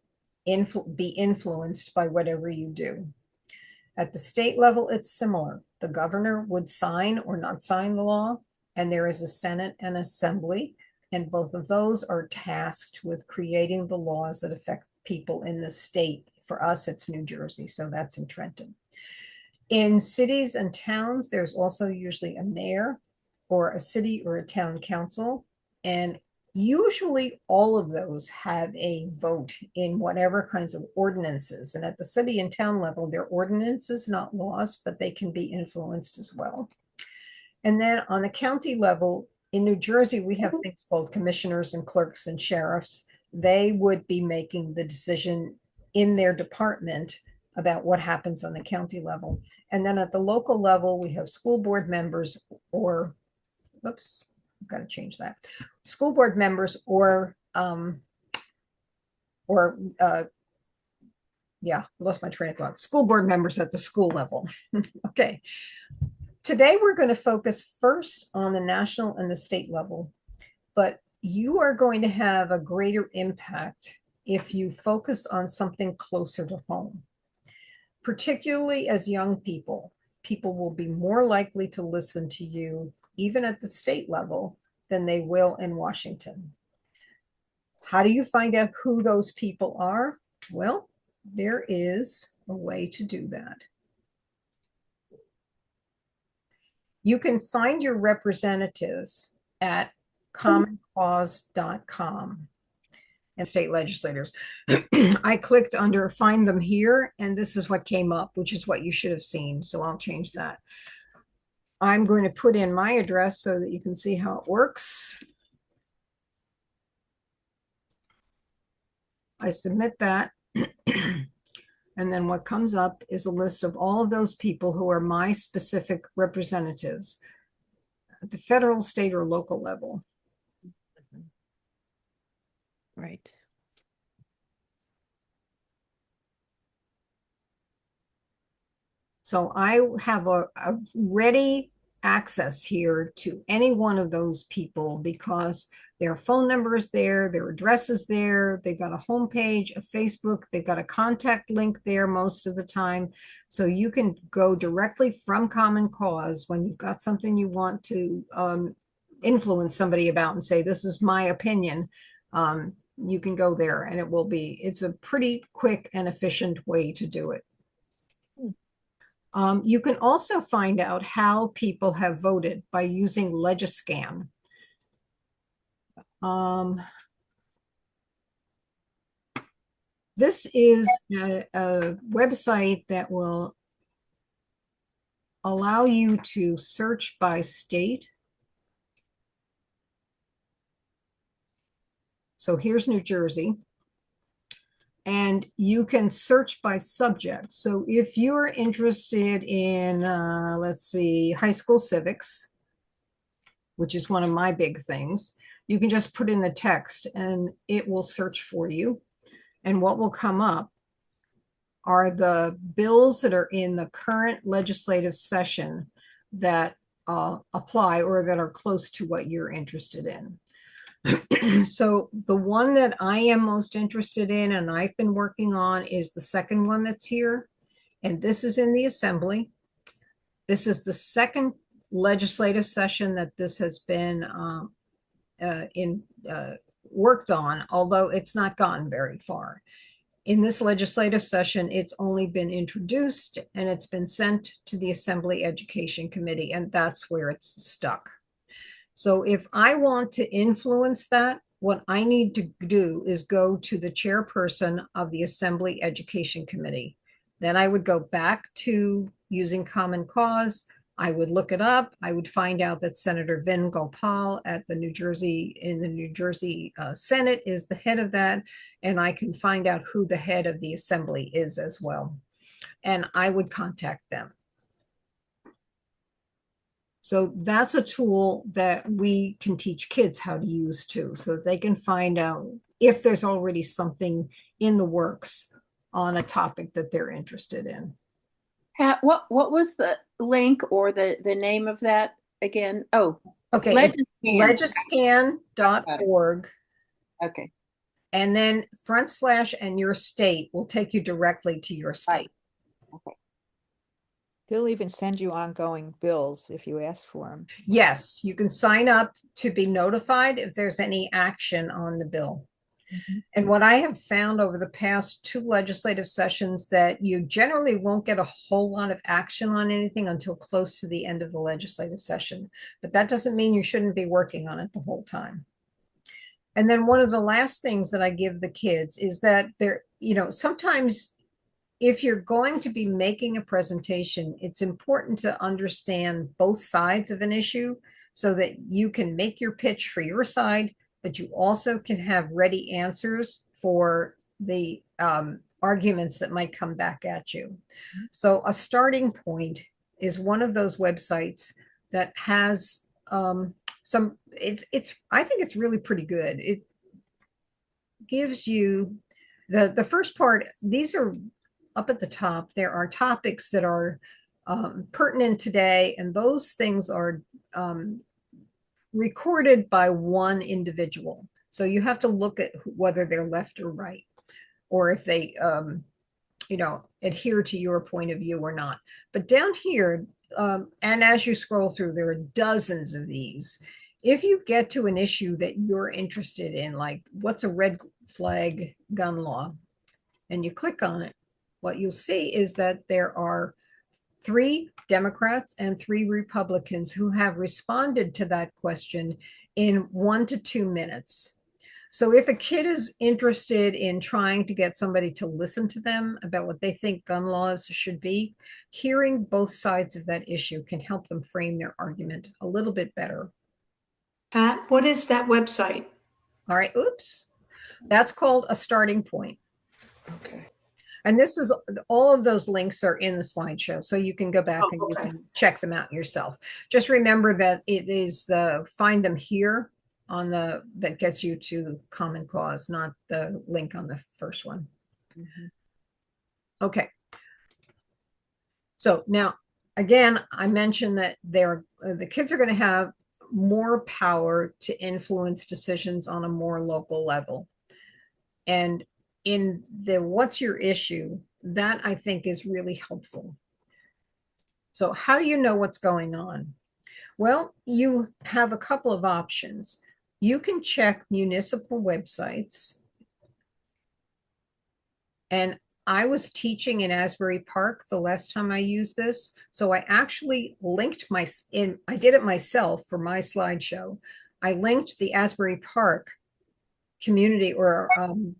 be influenced by whatever you do. At the state level, it's similar. The governor would sign or not sign the law, and there is a Senate and Assembly, and both of those are tasked with creating the laws that affect people in the state. For us, it's New Jersey, so that's in Trenton. In cities and towns, there's also usually a mayor or a city or a town council, and usually all of those have a vote in whatever kinds of ordinances. And at the city and town level, they're ordinances, not laws, but they can be influenced as well. And then on the county level, in New Jersey, we have things called commissioners and clerks and sheriffs. They would be making the decision in their department about what happens on the county level. And then at the local level, we have school board members or, oops, I've got to change that. School board members or yeah, I lost my train of thought. School board members at the school level. Okay. Today, we're going to focus first on the national and the state level, but you are going to have a greater impact if you focus on something closer to home. Particularly as young people, people will be more likely to listen to you, even at the state level, than they will in Washington. How do you find out who those people are? Well, there is a way to do that. You can find your representatives at commoncause.com and state legislators. I clicked under find them here, and this is what came up, which is what you should have seen. So I'll change that. I'm going to put in my address so that you can see how it works. I submit that. And then what comes up is a list of all of those people who are my specific representatives at the federal, state, or local level. So I have a ready access here to any one of those people because their phone number is there, their address is there, they've got a homepage, a Facebook, they've got a contact link there most of the time. So you can go directly from Common Cause when you've got something you want to influence somebody about and say, this is my opinion. You can go there and it's a pretty quick and efficient way to do it. You can also find out how people have voted by using Legiscan. This is a website that will allow you to search by state. So here's New Jersey. And you can search by subject. So if you're interested in, let's see, high school civics, which is one of my big things, you can just put in the text and it will search for you. And what will come up are the bills that are in the current legislative session that apply or that are close to what you're interested in. So the one that I am most interested in and I've been working on is the second one that's here. And this is in the Assembly. This is the second legislative session that this has been worked on, although it's not gone very far. In this legislative session, it's only been introduced and it's been sent to the Assembly Education Committee, and that's where it's stuck. So if I want to influence that, what I need to do is go to the chairperson of the Assembly Education Committee. Then I would go back to using Common Cause. I would look it up. I would find out that Senator Vin Gopal in the New Jersey Senate is the head of that. And I can find out who the head of the Assembly is as well. And I would contact them. So that's a tool that we can teach kids how to use too, so that they can find out if there's already something in the works on a topic that they're interested in. Pat, what was the link or the name of that again? Oh, okay. Legiscan.org. Okay. And then / and your state will take you directly to your state. Okay. They'll even send you ongoing bills if you ask for them. Yes, you can sign up to be notified if there's any action on the bill. Mm-hmm. And what I have found over the past 2 legislative sessions that you generally won't get a whole lot of action on anything until close to the end of the legislative session. But that doesn't mean you shouldn't be working on it the whole time. And then one of the last things that I give the kids is that sometimes if you're going to be making a presentation, it's important to understand both sides of an issue so that you can make your pitch for your side, but you also can have ready answers for the arguments that might come back at you. So a starting point is one of those websites that has I think it's really pretty good. It gives you the first part. These are up at the top. There are topics that are pertinent today, and those things are recorded by one individual. So you have to look at whether they're left or right, or if they adhere to your point of view or not. But down here, and as you scroll through, there are dozens of these. If you get to an issue that you're interested in, like what's a red flag gun law, and you click on it, what you'll see is that there are 3 Democrats and 3 Republicans who have responded to that question in 1 to 2 minutes. So if a kid is interested in trying to get somebody to listen to them about what they think gun laws should be, hearing both sides of that issue can help them frame their argument a little bit better. Pat, what is that website? All right, oops. That's called A Starting Point. Okay. And this is, all of those links are in the slideshow, so you can go back and you can check them out yourself. Just remember that it is the find them here on that gets you to Common Cause, not the link on the first one. Mm-hmm. Okay. So now, again, I mentioned that the kids are going to have more power to influence decisions on a more local level. And in the what's your issue, that I think is really helpful. So how do you know what's going on? Well, you have a couple of options. You can check municipal websites. And I was teaching in Asbury Park the last time I used this. So I actually linked I did it myself for my slideshow. I linked the Asbury Park community or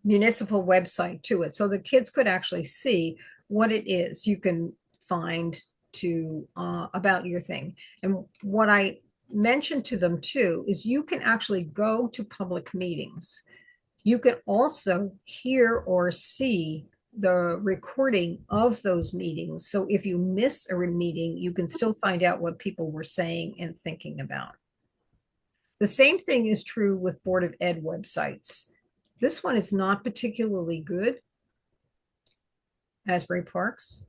municipal website to it. So the kids could actually see what it is you can find to about your thing. And what I mentioned to them too is you can actually go to public meetings. You can also hear or see the recording of those meetings. So if you miss a meeting, you can still find out what people were saying and thinking about. The same thing is true with Board of Ed websites. This one is not particularly good, Asbury Parks.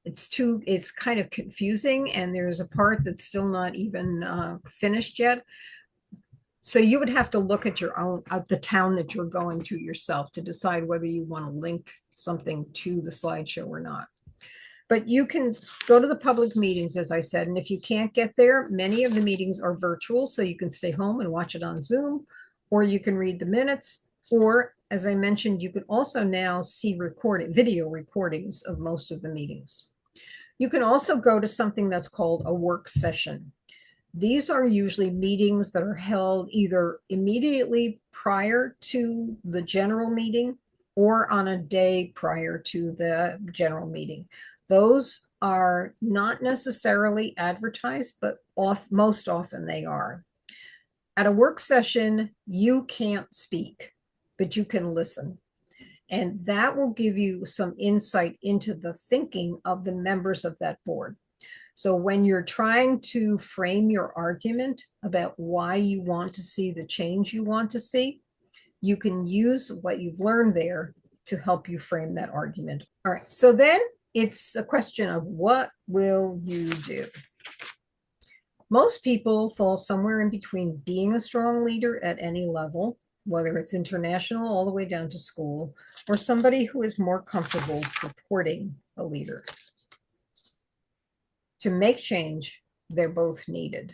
It's kind of confusing, and there's a part that's still not even finished yet. So you would have to look at your own, the town that you're going to yourself to decide whether you want to link something to the slideshow or not. But you can go to the public meetings, as I said, and if you can't get there, many of the meetings are virtual, so you can stay home and watch it on Zoom, or you can read the minutes, or as I mentioned, you can also now see video recordings of most of the meetings. You can also go to something that's called a work session. These are usually meetings that are held either immediately prior to the general meeting or on a day prior to the general meeting. Those are not necessarily advertised, but most often they are. At a work session, you can't speak, but you can listen. And that will give you some insight into the thinking of the members of that board. So when you're trying to frame your argument about why you want to see the change you want to see, you can use what you've learned there to help you frame that argument. All right, so then it's a question of what will you do? Most people fall somewhere in between being a strong leader at any level, whether it's international all the way down to school, or somebody who is more comfortable supporting a leader. To make change, they're both needed.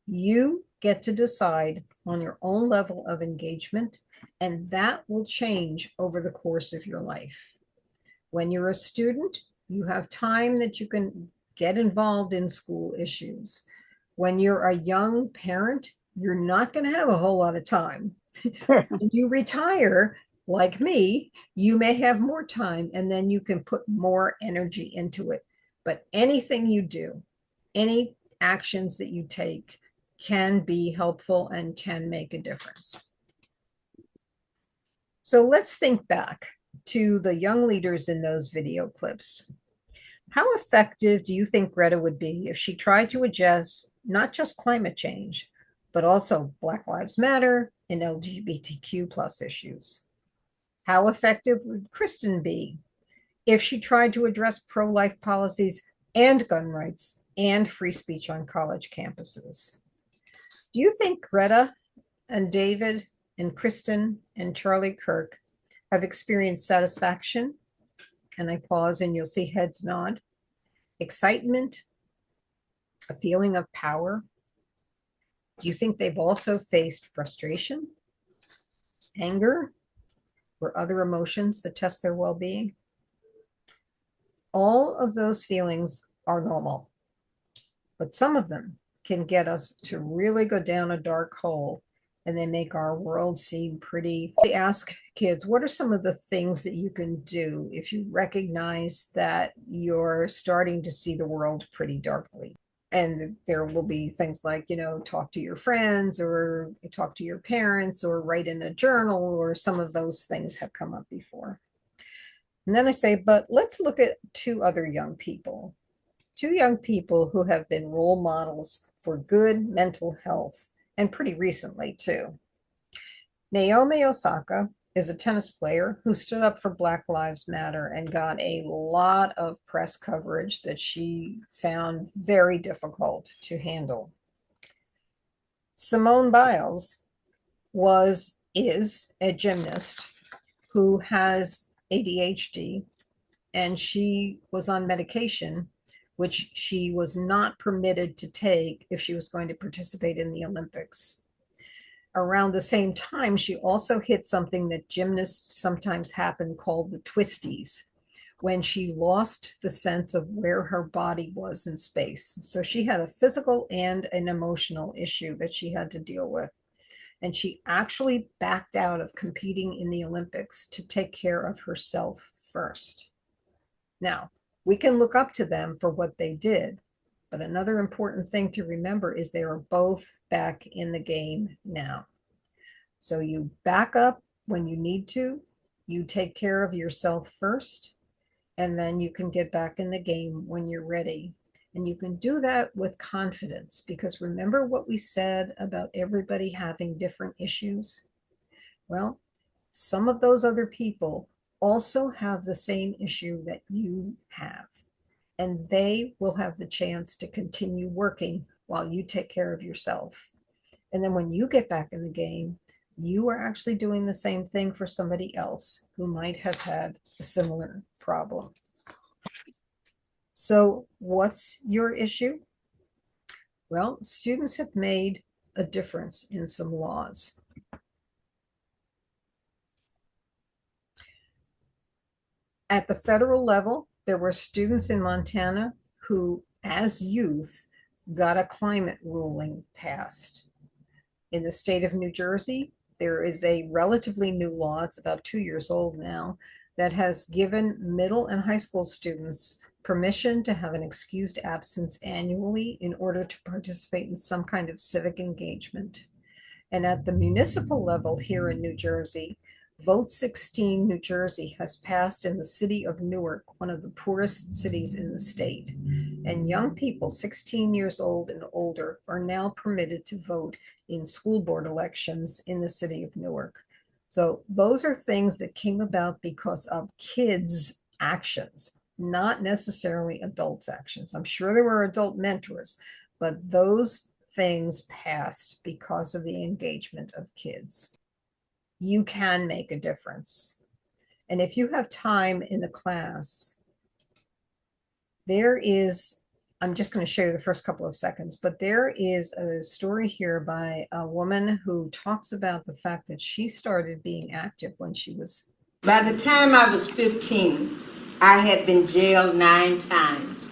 You get to decide on your own level of engagement, and that will change over the course of your life. When you're a student, you have time that you can get involved in school issues. When you're a young parent, you're not going to have a whole lot of time. When you retire, like me, you may have more time, and then you can put more energy into it. But anything you do, any actions that you take can be helpful and can make a difference. So let's think back to the young leaders in those video clips. How effective do you think Greta would be if she tried to address not just climate change, but also Black Lives Matter and LGBTQ plus issues? How effective would Kristen be if she tried to address pro-life policies and gun rights and free speech on college campuses? Do you think Greta and David and Kristen and Charlie Kirk have experienced satisfaction? And I pause and you'll see heads nod. Excitement, a feeling of power. Do you think they've also faced frustration, anger, or other emotions that test their well-being? All of those feelings are normal, but some of them can get us to really go down a dark hole, and they make our world seem pretty. They ask kids, what are some of the things that you can do if you recognize that you're starting to see the world pretty darkly? And there will be things like, talk to your friends or talk to your parents or write in a journal, or some of those things have come up before. And then I say, but let's look at two young people who have been role models for good mental health, and pretty recently too. Naomi Osaka is a tennis player who stood up for Black Lives Matter and got a lot of press coverage that she found very difficult to handle. Simone Biles is a gymnast who has ADHD, and she was on medication which she was not permitted to take if she was going to participate in the Olympics. Around the same time, she also hit something that gymnasts sometimes happen called the twisties, when she lost the sense of where her body was in space. So she had a physical and an emotional issue that she had to deal with. And she actually backed out of competing in the Olympics to take care of herself first. Now, we can look up to them for what they did, but another important thing to remember is they are both back in the game now. So you back up when you need to, you take care of yourself first, and then you can get back in the game when you're ready. And you can do that with confidence, because remember what we said about everybody having different issues? Well, some of those other people also have the same issue that you have, and they will have the chance to continue working while you take care of yourself. And then when you get back in the game, you are actually doing the same thing for somebody else who might have had a similar problem. So what's your issue? Well, students have made a difference in some laws. At the federal level, there were students in Montana who, as youth, got a climate ruling passed. In the state of New Jersey, there is a relatively new law, it's about 2 years old now, that has given middle and high school students permission to have an excused absence annually in order to participate in some kind of civic engagement. And at the municipal level here in New Jersey, Vote 16 New Jersey has passed in the city of Newark, one of the poorest cities in the state. And young people 16 years old and older are now permitted to vote in school board elections in the city of Newark. So those are things that came about because of kids' actions, not necessarily adults' actions. I'm sure there were adult mentors, but those things passed because of the engagement of kids. You can make a difference. And if you have time in the class, I'm just going to show you the first couple of seconds, but there is a story here by a woman who talks about the fact that she started being active when she was. By the time I was 15, I had been jailed 9 times.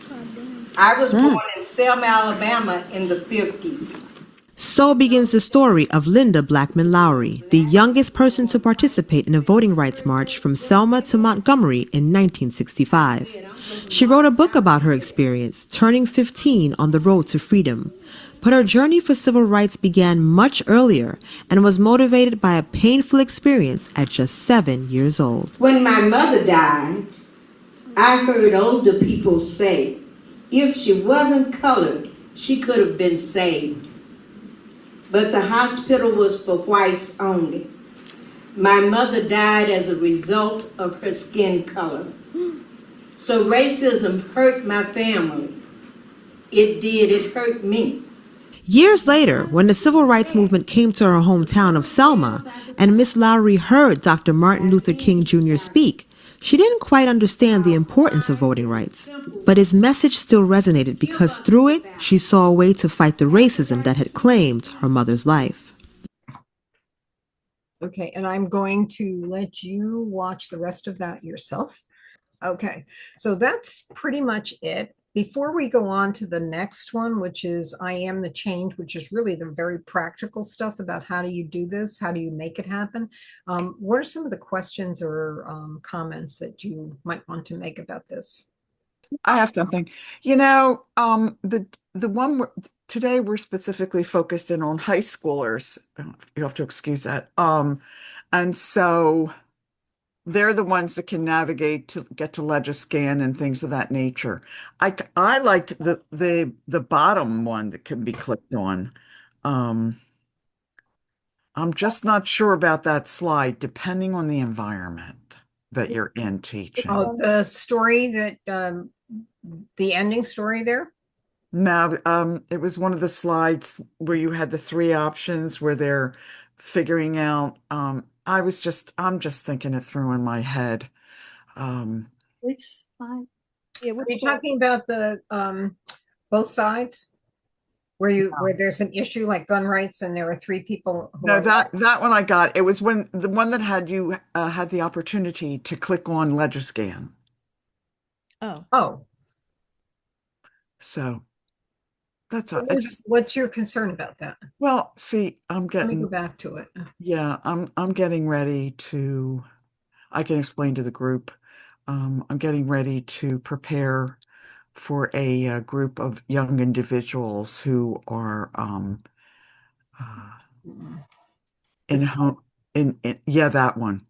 I was born in Selma, Alabama in the 50s. So begins the story of Linda Blackman Lowry, the youngest person to participate in a voting rights march from Selma to Montgomery in 1965. She wrote a book about her experience, turning 15 on the road to freedom. But her journey for civil rights began much earlier and was motivated by a painful experience at just 7 years old. When my mother died, I heard older people say, if she wasn't colored, she could have been saved. But the hospital was for whites only. My mother died as a result of her skin color. So racism hurt my family. It hurt me. Years later, when the civil rights movement came to her hometown of Selma, and Miss Lowry heard Dr. Martin Luther King Jr. speak, she didn't quite understand the importance of voting rights. But his message still resonated because through it, she saw a way to fight the racism that had claimed her mother's life. Okay, and I'm going to let you watch the rest of that yourself. Okay, so that's pretty much it. Before we go on to the next one, which is I Am the Change, which is really the very practical stuff about how do you do this? How do you make it happen? What are some of the questions or comments that you might want to make about this? I have something. The one today we're specifically focused in on high schoolers. You have to excuse that. And so they're the ones that can navigate to get to Legiscan and things of that nature. I liked the bottom one that can be clicked on. I'm just not sure about that slide, depending on the environment that you're in teaching. Oh, the story that, the ending story there? No, it was one of the slides where you had the three options where they're figuring out. I'm just thinking it through in my head. Which slide? Yeah, Are you talking about the, both sides? Where there's an issue like gun rights and there are three people who No, are. that one I got. It was when the one that had you had the opportunity to click on Legiscan. Oh, So that's all. what's your concern about that? Well, see, I'm Let me go getting, back to it. yeah, I'm getting ready to, I can explain to the group. I'm getting ready to prepare for a, group of young individuals who are in This- home in yeah, that one.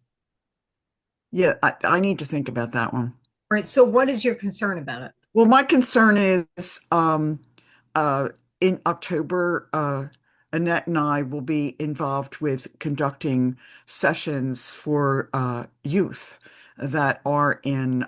Yeah, I need to think about that one. Right, so what is your concern about it? Well, my concern is uh, in October, Annette and I will be involved with conducting sessions for youth that are in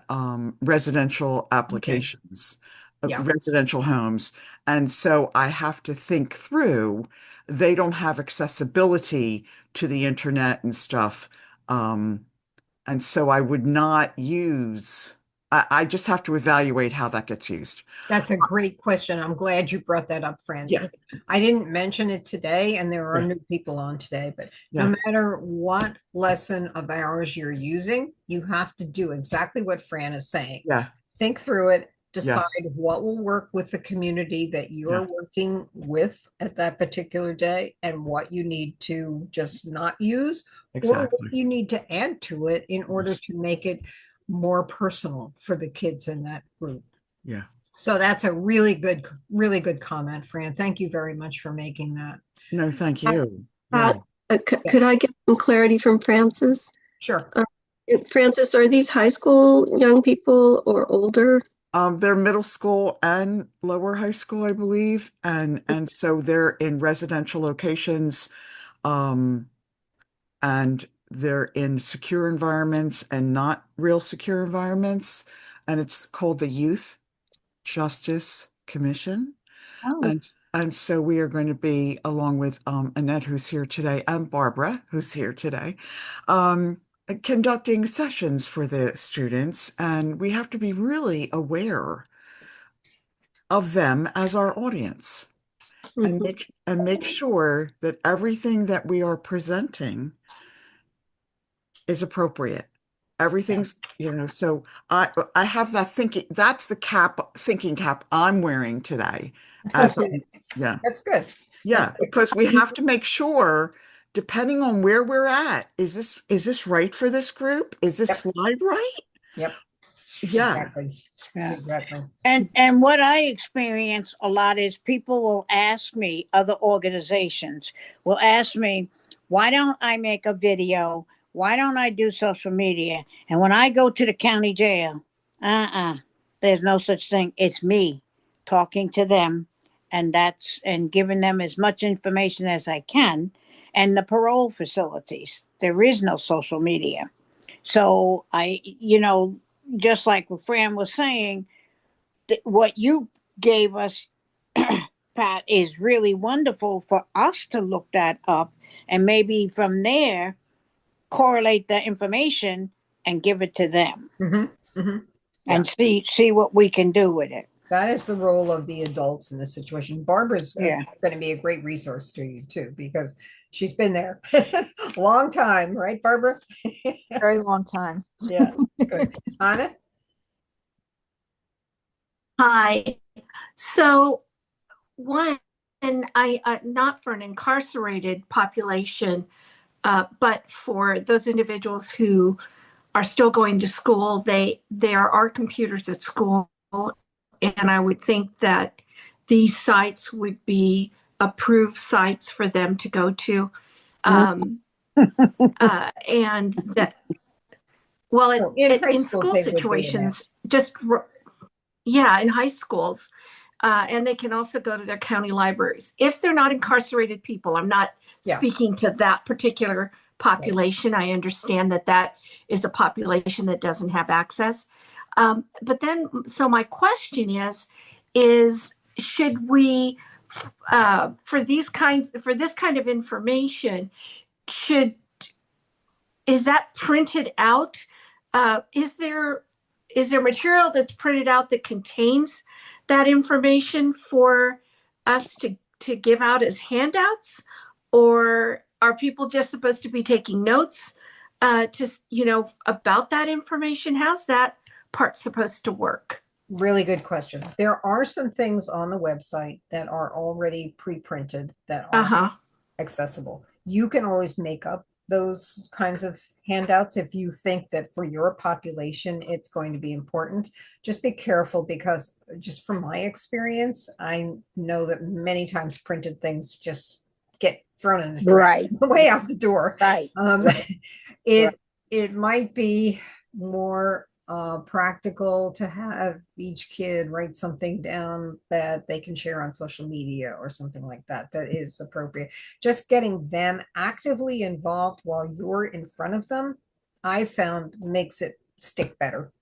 residential applications, Yeah. residential homes. And so I have to think through, they don't have accessibility to the internet and stuff. And so I would not use, I just have to evaluate how that gets used. That's a great question. I'm glad you brought that up, Fran. Yeah. I didn't mention it today, and there are Yeah. new people on today, but Yeah. no matter what lesson of ours you're using, you have to do exactly what Fran is saying. Yeah. Think through it, Yeah. decide what will work with the community that you're working with at that particular day and what you need to just not use or Exactly. what you need to add to it in order to make it more personal for the kids in that group. Yeah. So that's a really good comment, Fran. Thank you very much for making that. No, thank you. Yeah. Could I get some clarity from Francis? Sure. Francis, are these high school young people or older? They're middle school and lower high school, I believe, and so they're in residential locations, and they're in secure environments and not real secure environments, and it's called the Youth Justice Commission. Oh. And so we are going to be, along with Annette, who's here today, and Barbara, who's here today, conducting sessions for the students. And we have to be really aware of them as our audience and make sure that everything that we are presenting is appropriate. Everything's, so I have that thinking, that's the thinking cap I'm wearing today. Yeah. That's good. Yeah, because we have to make sure, depending on where we're at, is this right for this group? Is this slide right? Yep. Yeah. Exactly. Yeah. Exactly. And what I experience a lot is people will ask me, other organizations will ask me, why don't I make a video? Why don't I do social media? And when I go to the county jail, there's no such thing. It's me talking to them and giving them as much information as I can. And the parole facilities, there is no social media. So just like what Fran was saying, what you gave us, Pat, is really wonderful for us to look that up and maybe from there correlate the information and give it to them and see what we can do with it. That is the role of the adults in this situation. Barbara's Yeah. going to be a great resource to you too, because she's been there a long time, right, Barbara? Very long time. Yeah. Good. Anna? Hi. So one, I not for an incarcerated population, but for those individuals who are still going to school, there are computers at school, and I would think that these sites would be approved sites for them to go to, and that in high in school, school they would be, situations, in high schools, And they can also go to their county libraries. If they're not incarcerated people, I'm not speaking to that particular population. I understand that that is a population that doesn't have access. But then, so my question is should we, for this kind of information, is that printed out? Is there material that's printed out that contains that information for us to give out as handouts? Or are people just supposed to be taking notes about that information? How's that part supposed to work? Really good question. There are some things on the website that are already pre-printed that are accessible. You can always make up those kinds of handouts if you think that for your population it's going to be important. Just be careful, because just from my experience, I know that many times printed things just get thrown in the trash, way out the door. It might be more practical to have each kid write something down that they can share on social media or something like that that is appropriate. Just getting them actively involved while you're in front of them, I found, makes it stick better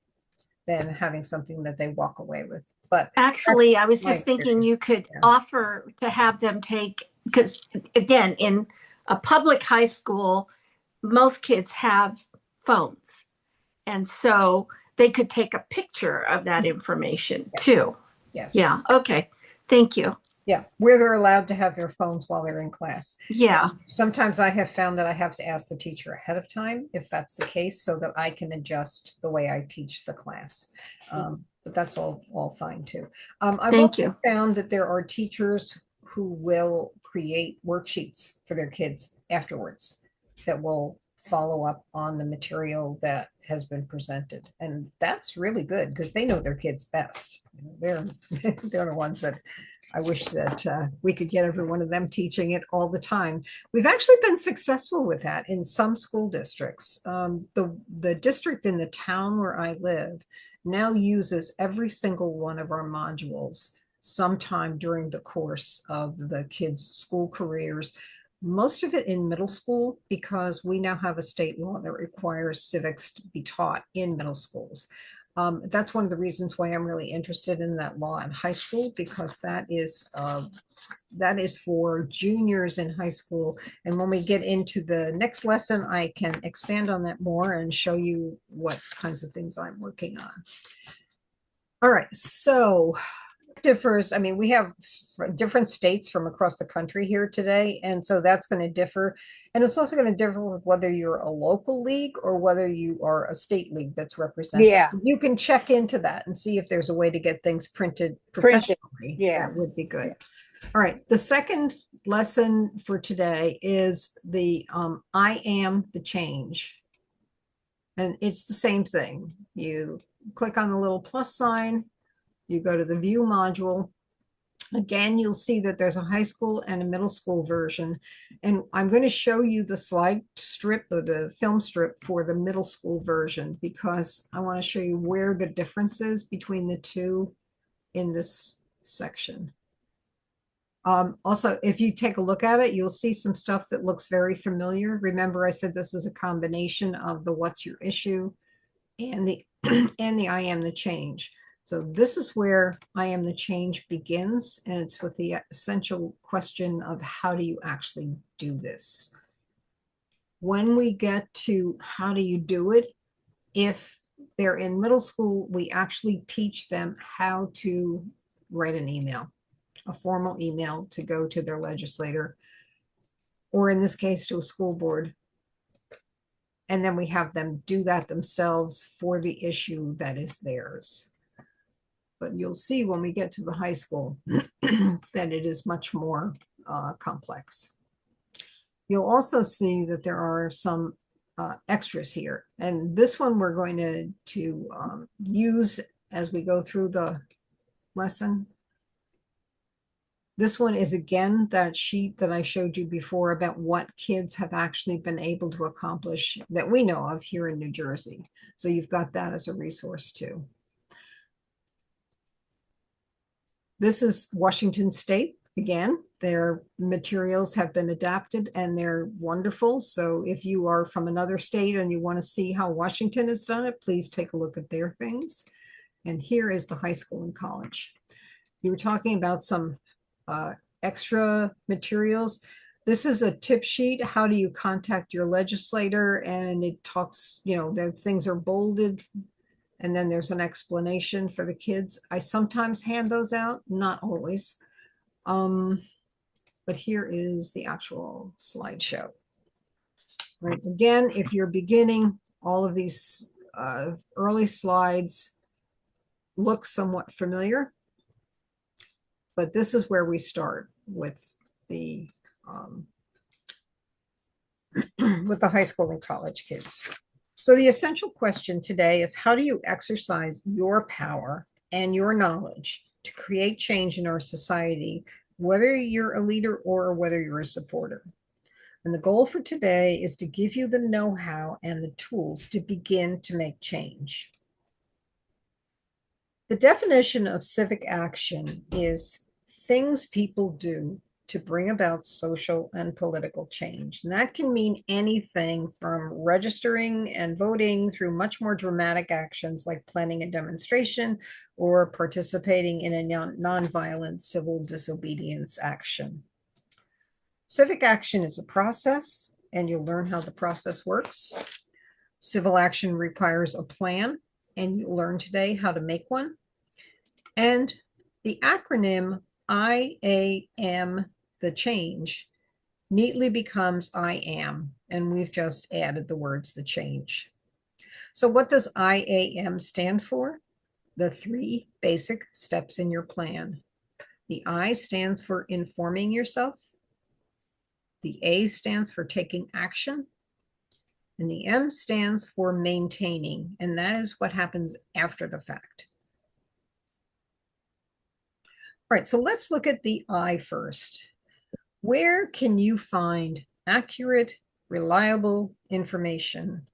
than having something that they walk away with. But actually, I was just thinking you could offer to have them take, because again, in a public high school, most kids have phones. And so they could take a picture of that information too. Yes. Yeah. Okay. Thank you. Yeah. Where they're allowed to have their phones while they're in class. Yeah. Sometimes I have found that I have to ask the teacher ahead of time if that's the case, so that I can adjust the way I teach the class. But that's all fine too. I've also found that there are teachers who will create worksheets for their kids afterwards that will follow up on the material that has been presented. And that's really good, because they know their kids best. They're the ones that I wish that we could get every one of them teaching it all the time. We've actually been successful with that in some school districts. The district in the town where I live now uses every single one of our modules sometime during the course of the kids' school careers. Most of it in middle school, because we now have a state law that requires civics to be taught in middle schools. That's one of the reasons why I'm really interested in that law in high school, because that is for juniors in high school. And when we get into the next lesson, I can expand on that more and show you what kinds of things I'm working on. All right, so differs. I mean, we have different states from across the country here today, and so that's going to differ. And it's also going to differ with whether you're a local league or whether you are a state league that's represented. Yeah. You can check into that and see if there's a way to get things printed professionally. Yeah. That would be good. All right, the second lesson for today is the I am the change. And it's the same thing. You click on the little plus sign, you go to the view module. Again, you'll see that there's a high school and a middle school version. And I'm going to show you the slide strip or the film strip for the middle school version, because I want to show you where the difference is between the two in this section. Also, if you take a look at it, you'll see some stuff that looks very familiar. Remember, I said this is a combination of the what's your issue and the and the I am the change. So this is where I am the change begins, and it's with the essential question of how do you actually do this? When we get to how do you do it, if they're in middle school, we actually teach them how to write an email, a formal email to go to their legislator, or in this case, to a school board. And then we have them do that themselves for the issue that is theirs. But you'll see when we get to the high school that it is much more complex. You'll also see that there are some extras here. And this one we're going to use as we go through the lesson. This one is, again, that sheet that I showed you before about what kids have actually been able to accomplish that we know of here in New Jersey. So you've got that as a resource too. This is Washington State. Again, their materials have been adapted and they're wonderful. So if you are from another state and you want to see how Washington has done it, please take a look at their things. And here is the high school and college. You were talking about some extra materials. This is a tip sheet. How do you contact your legislator? And it talks, the things are bolded, and then there's an explanation for the kids. I sometimes hand those out, not always. But here is the actual slideshow. Right. Again, if you're beginning, all of these early slides look somewhat familiar, but this is where we start with the with the high school and college kids. So the essential question today is, how do you exercise your power and your knowledge to create change in our society, whether you're a leader or whether you're a supporter? And the goal for today is to give you the know-how and the tools to begin to make change. The definition of civic action is things people do to bring about social and political change. And that can mean anything from registering and voting through much more dramatic actions like planning a demonstration or participating in a nonviolent civil disobedience action. Civic action is a process, and you'll learn how the process works. Civil action requires a plan, and you'll learn today how to make one. And the acronym IAM, the change, neatly becomes IAM, and we've just added the words the change. So what does IAM stand for? The 3 basic steps in your plan. The I stands for informing yourself. The A stands for taking action. And the M stands for maintaining, and that is what happens after the fact. All right, so let's look at the I first. Where can you find accurate, reliable information,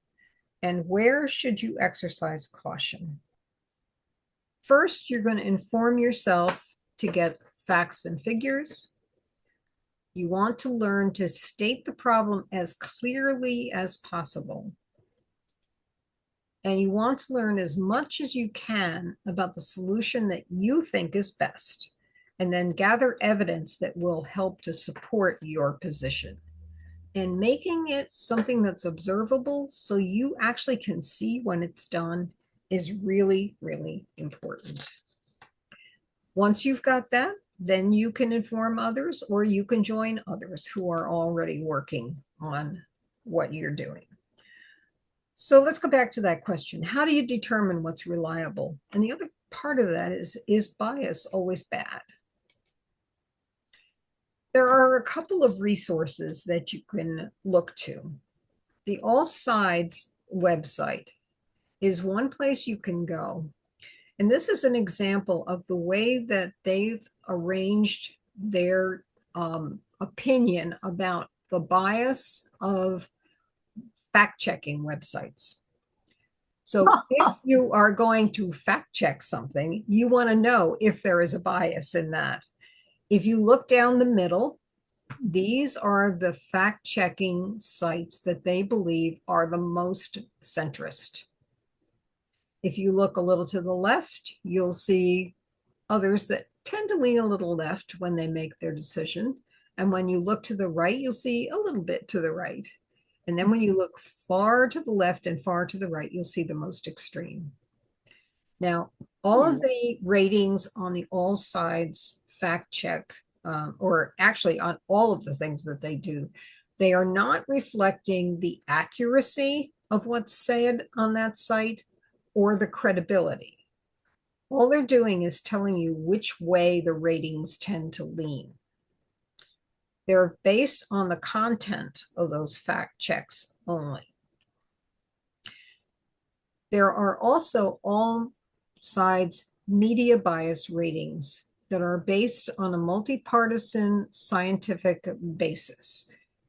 and where should you exercise caution? First, you're going to inform yourself to get facts and figures. You want to learn to state the problem as clearly as possible. And you want to learn as much as you can about the solution that you think is best, and then gather evidence that will help to support your position. And making it something that's observable so you actually can see when it's done is really, really important. Once you've got that, then you can inform others, or you can join others who are already working on what you're doing. So let's go back to that question. How do you determine what's reliable? And the other part of that is bias always bad? There are a couple of resources that you can look to. The All Sides website is one place you can go. And this is an example of the way that they've arranged their opinion about the bias of fact-checking websites. So if you are going to fact-check something, you want to know if there is a bias in that. If you look down the middle, these are the fact-checking sites that they believe are the most centrist. If you look a little to the left, you'll see others that tend to lean a little left when they make their decision. And when you look to the right, you'll see a little bit to the right. And then when you look far to the left and far to the right, you'll see the most extreme. Now, all of the ratings on the All Sides fact check, or actually on all of the things that they do, they are not reflecting the accuracy of what's said on that site or the credibility. All they're doing is telling you which way the ratings tend to lean. They're based on the content of those fact checks only. There are also All Sides media bias ratings that are based on a multi-partisan scientific basis.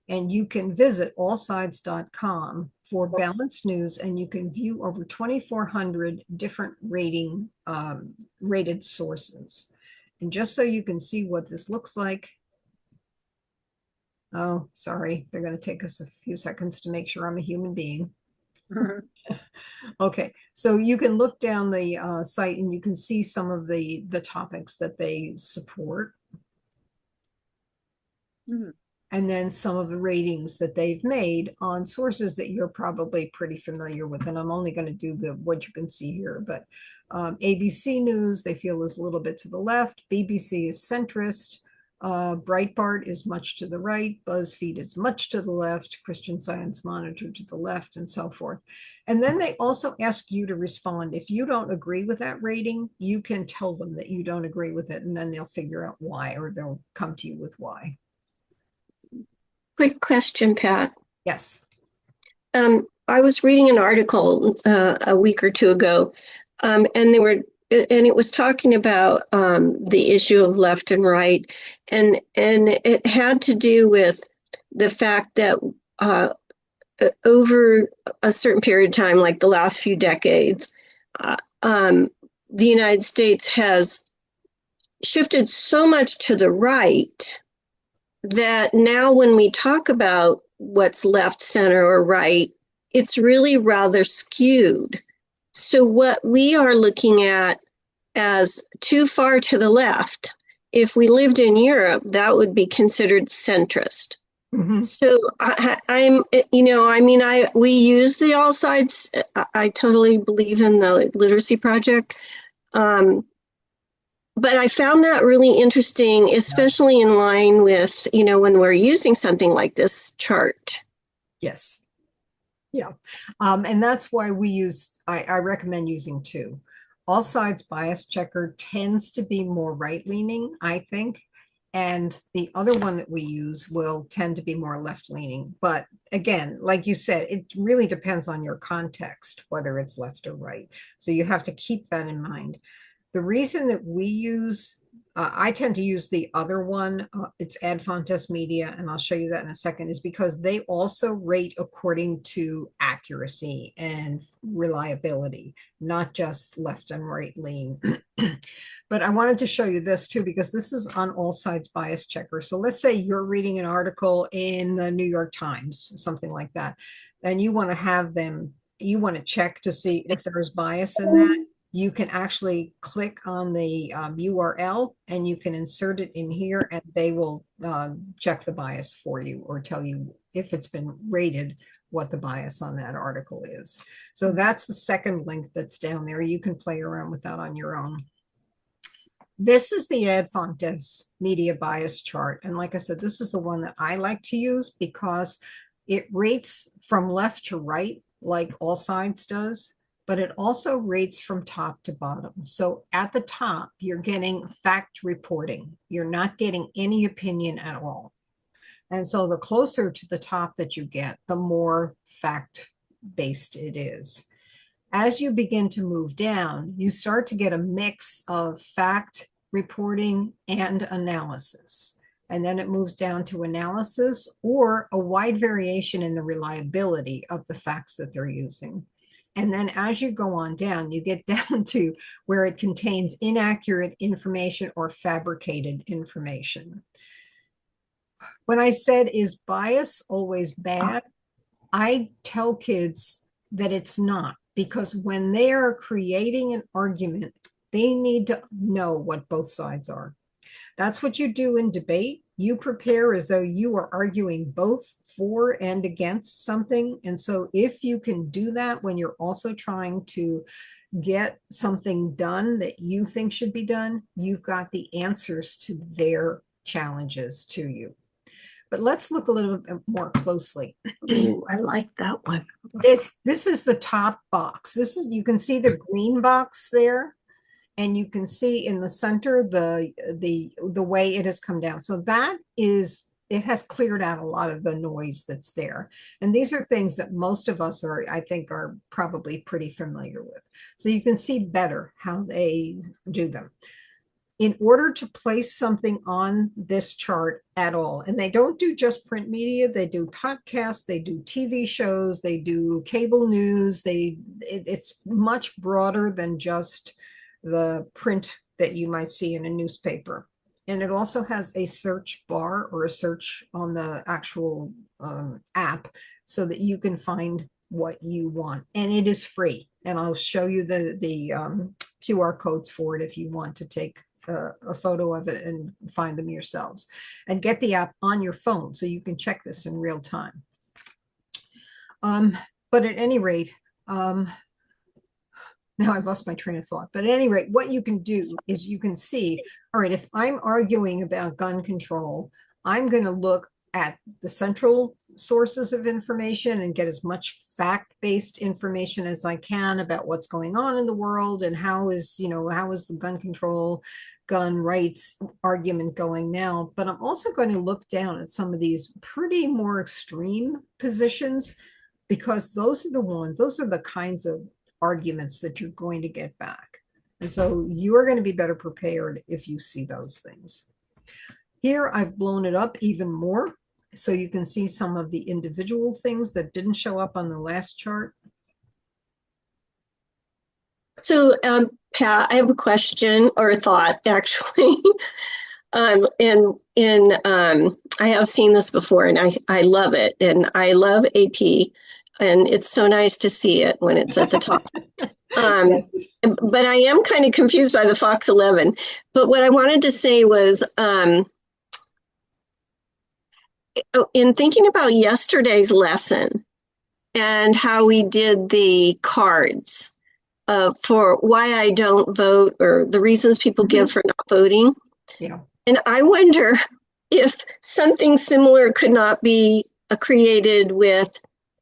And you can visit allsides.com for balanced news, and you can view over 2,400 different rated sources. And just so you can see what this looks like. Oh, sorry. They're going to take us a few seconds to make sure I'm a human being. Okay, so you can look down the site and you can see some of the topics that they support. And then some of the ratings that they've made on sources that you're probably pretty familiar with. And I'm only going to do what you can see here, but ABC News, they feel is a little bit to the left. BBC is centrist. Breitbart is much to the right. BuzzFeed is much to the left. Christian Science Monitor to the left, and so forth. And then they also ask you to respond. If you don't agree with that rating, you can tell them that you don't agree with it, and then they'll figure out why, or they'll come to you with why. Quick question, Pat. Yes. I was reading an article a week or two ago, and it was talking about the issue of left and right, and it had to do with the fact that over a certain period of time, like the last few decades, the United States has shifted so much to the right that now when we talk about what's left, center, or right, it's really rather skewed. So what we are looking at as too far to the left, if we lived in Europe, that would be considered centrist. So we use the All Sides. I totally believe in the Literacy Project. But I found that really interesting, especially in line with, when we're using something like this chart. Yes. Yeah. And that's why I recommend using two. All Sides Bias Checker tends to be more right-leaning, I think. And the other one that we use will tend to be more left-leaning. But again, like you said, it really depends on your context, whether it's left or right. So you have to keep that in mind. The reason that I tend to use the other one, it's Adfontes Media, and I'll show you that in a second, is because they also rate according to accuracy and reliability, not just left and right lean. But I wanted to show you this too, because this is on All Sides Bias Checker. So let's say you're reading an article in the New York Times, something like that, and you want to check to see if there's bias in that. You can actually click on the URL and you can insert it in here, and they will check the bias for you or tell you if it's been rated, what the bias on that article is. So that's the second link that's down there. You can play around with that on your own. This is the Adfontes Media Bias Chart. And like I said, this is the one that I like to use because it rates from left to right like All Sides does, but it also rates from top to bottom. So at the top, you're getting fact reporting. You're not getting any opinion at all. And so the closer to the top that you get, the more fact-based it is. As you begin to move down, you start to get a mix of fact reporting and analysis. And then it moves down to analysis or a wide variation in the reliability of the facts that they're using. And then as you go on down, you get down to where it contains inaccurate information or fabricated information. When I said, is bias always bad? I tell kids that it's not, because when they are creating an argument, they need to know what both sides are. That's what you do in debate. You prepare as though you are arguing both for and against something. And so if you can do that when you're also trying to get something done that you think should be done, you've got the answers to their challenges to you. But let's look a little bit more closely. Ooh, I like that one. This is the top box. You can see the green box there. And you can see in the center the way it has come down. So it has cleared out a lot of the noise that's there. And these are things that most of us I think are probably pretty familiar with. So you can see better how they do them. In order to place something on this chart at all, and they don't do just print media, they do podcasts, they do TV shows, they do cable news, it's much broader than just the print that you might see in a newspaper. And it also has a search bar or a search on the actual app so that you can find what you want. And it is free. And I'll show you the QR codes for it if you want to take a photo of it and find them yourselves. And get the app on your phone so you can check this in real time. But at any rate, now I've lost my train of thought, but at any rate, what you can do is you can see, all right, if I'm arguing about gun control, I'm going to look at the central sources of information and get as much fact-based information as I can about what's going on in the world and how is the gun control, gun rights argument going now. But I'm also going to look down at some of these pretty more extreme positions, because those are the kinds of arguments that you're going to get back. And so you are going to be better prepared if you see those things. Here, I've blown it up even more so you can see some of the individual things that didn't show up on the last chart. So, Pat, I have a question or a thought, actually. I have seen this before, and I love it, and I love AP, and it's so nice to see it when it's at the top. Yes. But I am kind of confused by the Fox 11. But what I wanted to say was, in thinking about yesterday's lesson and how we did the cards for why I don't vote, or the reasons people give for not voting. Yeah. And I wonder if something similar could not be created with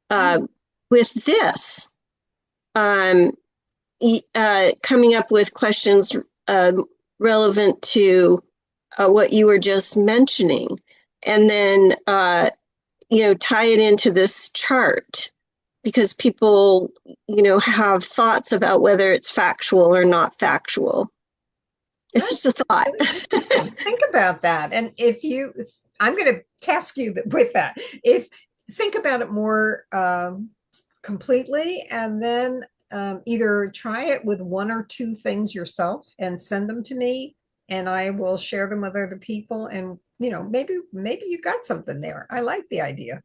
this, coming up with questions relevant to what you were just mentioning, and then tie it into this chart, because people have thoughts about whether it's factual or not factual. It's just a thought. Think about that. And I'm going to task you with that. Think about it more completely, and then either try it with one or two things yourself and send them to me, and I will share them with other people. And maybe you got something there. I like the idea.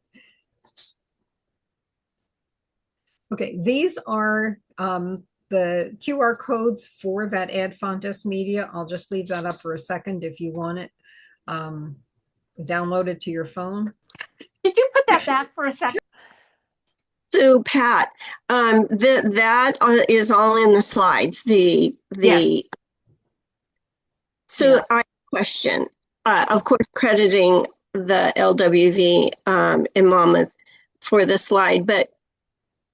Okay, these are the QR codes for that Ad Fontes Media. I'll just leave that up for a second if you want it. Download it to your phone. Did you put that back for a second? So, Pat, that is all in the slides. Yes. So, yeah. I have a question. Of course, crediting the LWV in Monmouth for the slide, but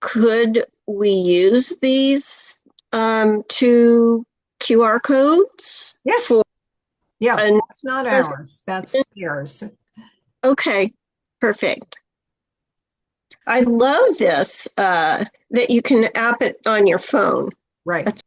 could we use these two QR codes? Yes. Yeah, that's not ours. That's yours. Okay, perfect. I love this, that you can app it on your phone. Right.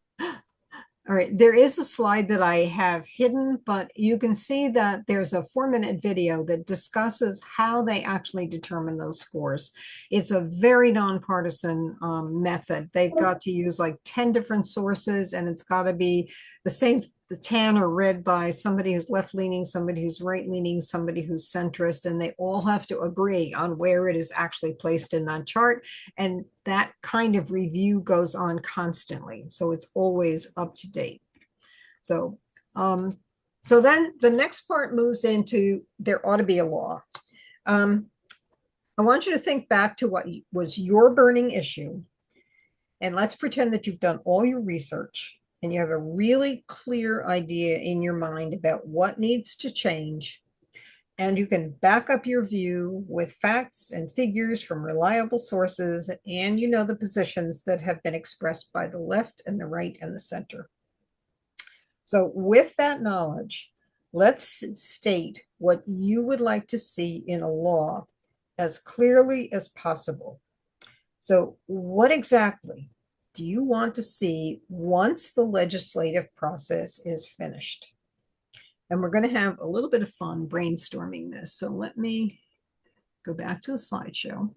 All right. There is a slide that I have hidden, but you can see that there's a 4-minute video that discusses how they actually determine those scores. It's a very nonpartisan method. They've got to use like 10 different sources, and it's got to be the tan or red by somebody who's left-leaning, somebody who's right-leaning, somebody who's centrist, and they all have to agree on where it is actually placed in that chart. And that kind of review goes on constantly, so it's always up to date. So then the next part moves into there ought to be a law. I want you to think back to what was your burning issue, and let's pretend that you've done all your research and you have a really clear idea in your mind about what needs to change, and you can back up your view with facts and figures from reliable sources, and the positions that have been expressed by the left and the right and the center. So with that knowledge, let's state what you would like to see in a law as clearly as possible. So what exactly do you want to see once the legislative process is finished? And we're going to have a little bit of fun brainstorming this. So let me go back to the slideshow.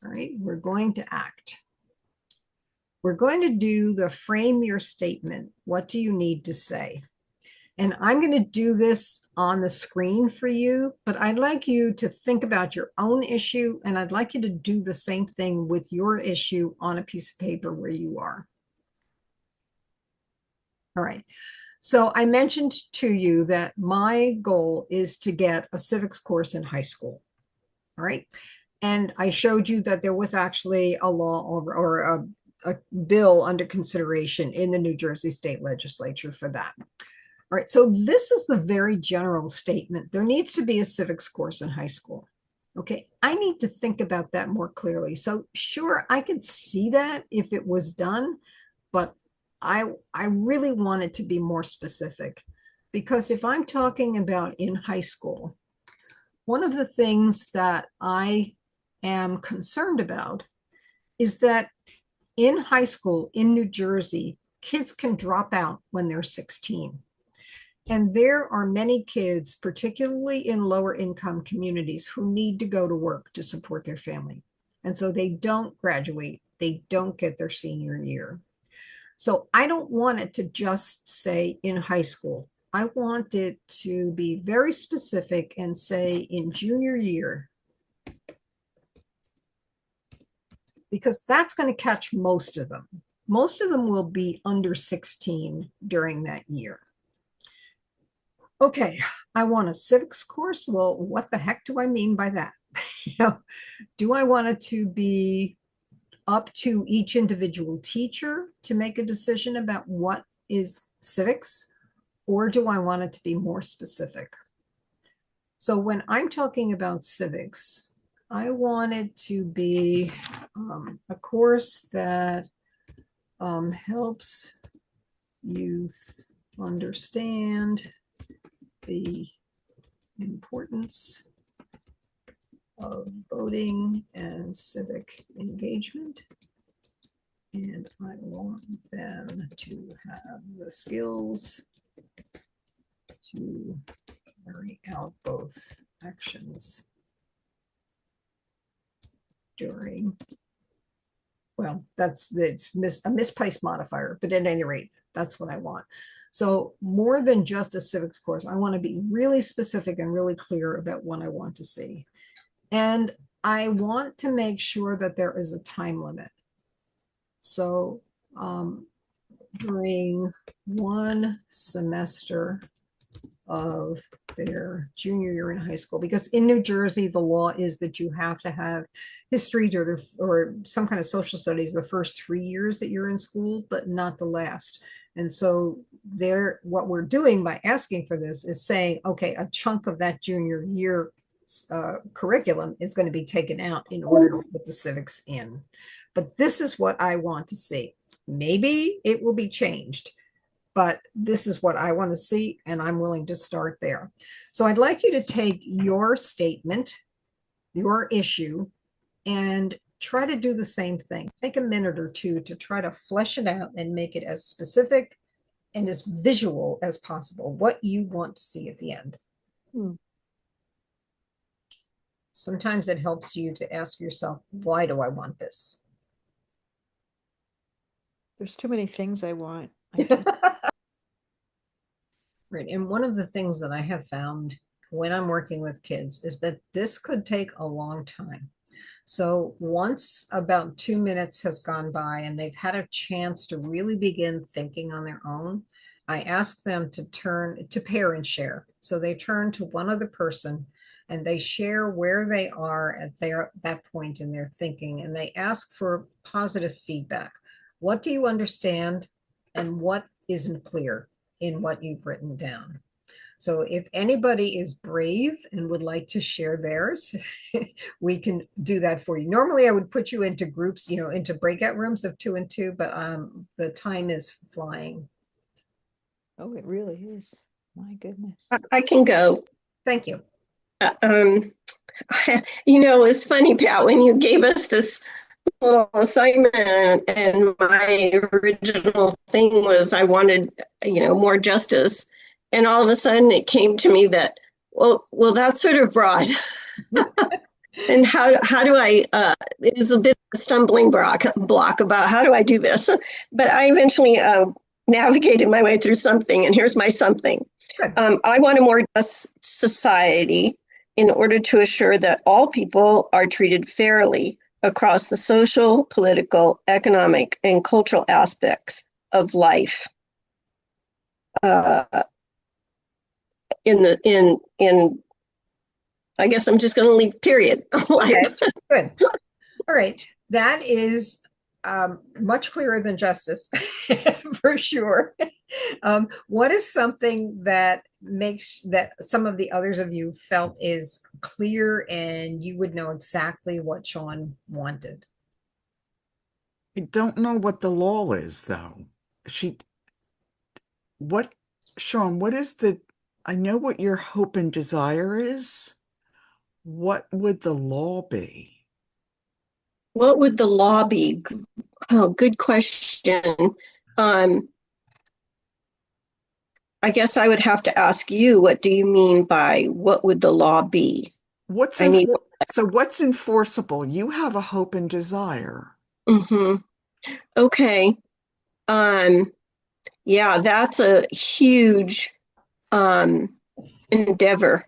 All right, we're going to act. we're going to do the frame your statement. What do you need to say? And I'm going to do this on the screen for you, but I'd like you to think about your own issue, and I'd like you to do the same thing with your issue on a piece of paper where you are. All right. So I mentioned to you that my goal is to get a civics course in high school. All right. And I showed you that there was actually a law or a bill under consideration in the New Jersey State Legislature for that. All right, so this is the very general statement. There needs to be a civics course in high school. Okay, I need to think about that more clearly. So sure, I could see that if it was done, but I really want it to be more specific, because if I'm talking about in high school, one of the things that I am concerned about is that in high school in New Jersey, kids can drop out when they're 16. And there are many kids, particularly in lower income communities, who need to go to work to support their family. And so they don't graduate, they don't get their senior year. So I don't want it to just say in high school. I want it to be very specific and say in junior year, because that's going to catch most of them. Most of them will be under 16 during that year. Okay, I want a civics course. Well, what the heck do I mean by that? Do I want it to be up to each individual teacher to make a decision about what is civics, or do I want it to be more specific? So when I'm talking about civics, I want it to be a course that helps youth understand the importance of voting and civic engagement. And I want them to have the skills to carry out both actions during, well, it's a misplaced modifier, but at any rate, that's what I want. So more than just a civics course, I want to be really specific and really clear about what I want to see. And I want to make sure that there is a time limit. So during one semester of their junior year in high school, because in New Jersey, the law is that you have to have history or some kind of social studies the first 3 years that you're in school, but not the last. And so what we're doing by asking for this is saying, okay, a chunk of that junior year curriculum is going to be taken out in order to put the civics in. But this is what I want to see. Maybe it will be changed, but this is what I want to see, and I'm willing to start there. So I'd like you to take your statement, your issue, and try to do the same thing. Take a minute or two to try to flesh it out and make it as specific and as visual as possible, what you want to see at the end. Sometimes it helps you to ask yourself, why do I want this? There's too many things I want. Right. And one of the things that I have found when I'm working with kids is that this could take a long time. So once about 2 minutes has gone by and they've had a chance to really begin thinking on their own, I ask them to turn to pair and share. So they turn to one other person and they share where they are at that point in their thinking, and they ask for positive feedback. What do you understand and what isn't clear in what you've written down? So if anybody is brave and would like to share theirs, we can do that for you. Normally I would put you into groups, into breakout rooms of 2 and 2, but the time is flying. Oh, it really is. My goodness. I can go. Thank you. It's funny, Pat, when you gave us this little assignment, and my original thing was I wanted, more justice. And all of a sudden it came to me that, well, that's sort of broad. And how do I, it was a bit of a stumbling block about how do I do this? But I eventually navigated my way through something, and here's my something. I want a more just society in order to assure that all people are treated fairly across the social, political, economic, and cultural aspects of life. In I guess I'm just going to leave period. Okay, good. All right. That is much clearer than justice, for sure. What is something that makes that some of the others of you felt is clear and you would know exactly what Sean wanted? I don't know what the law is, though. What, Sean, what is I know what your hope and desire is. What would the law be? What would the law be? Oh, good question. I guess I would have to ask you, what do you mean by what would the law be? So what's enforceable? You have a hope and desire. Okay. Yeah, that's a huge endeavor.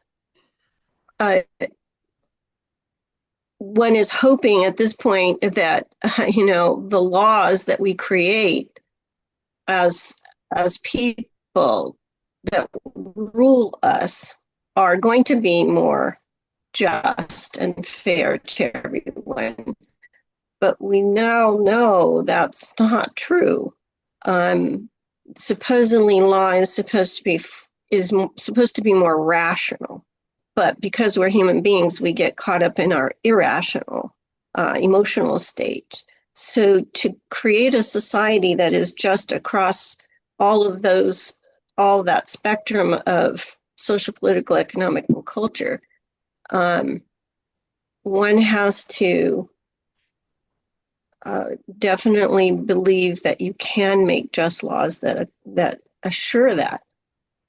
One is hoping at this point that the laws that we create as people that rule us are going to be more just and fair to everyone. But we now know that's not true. Supposedly law is supposed to be more rational. But because we're human beings, we get caught up in our irrational, emotional state. So to create a society that is just across all that spectrum of social, political, economic, and culture, one has to definitely believe that you can make just laws that assure that.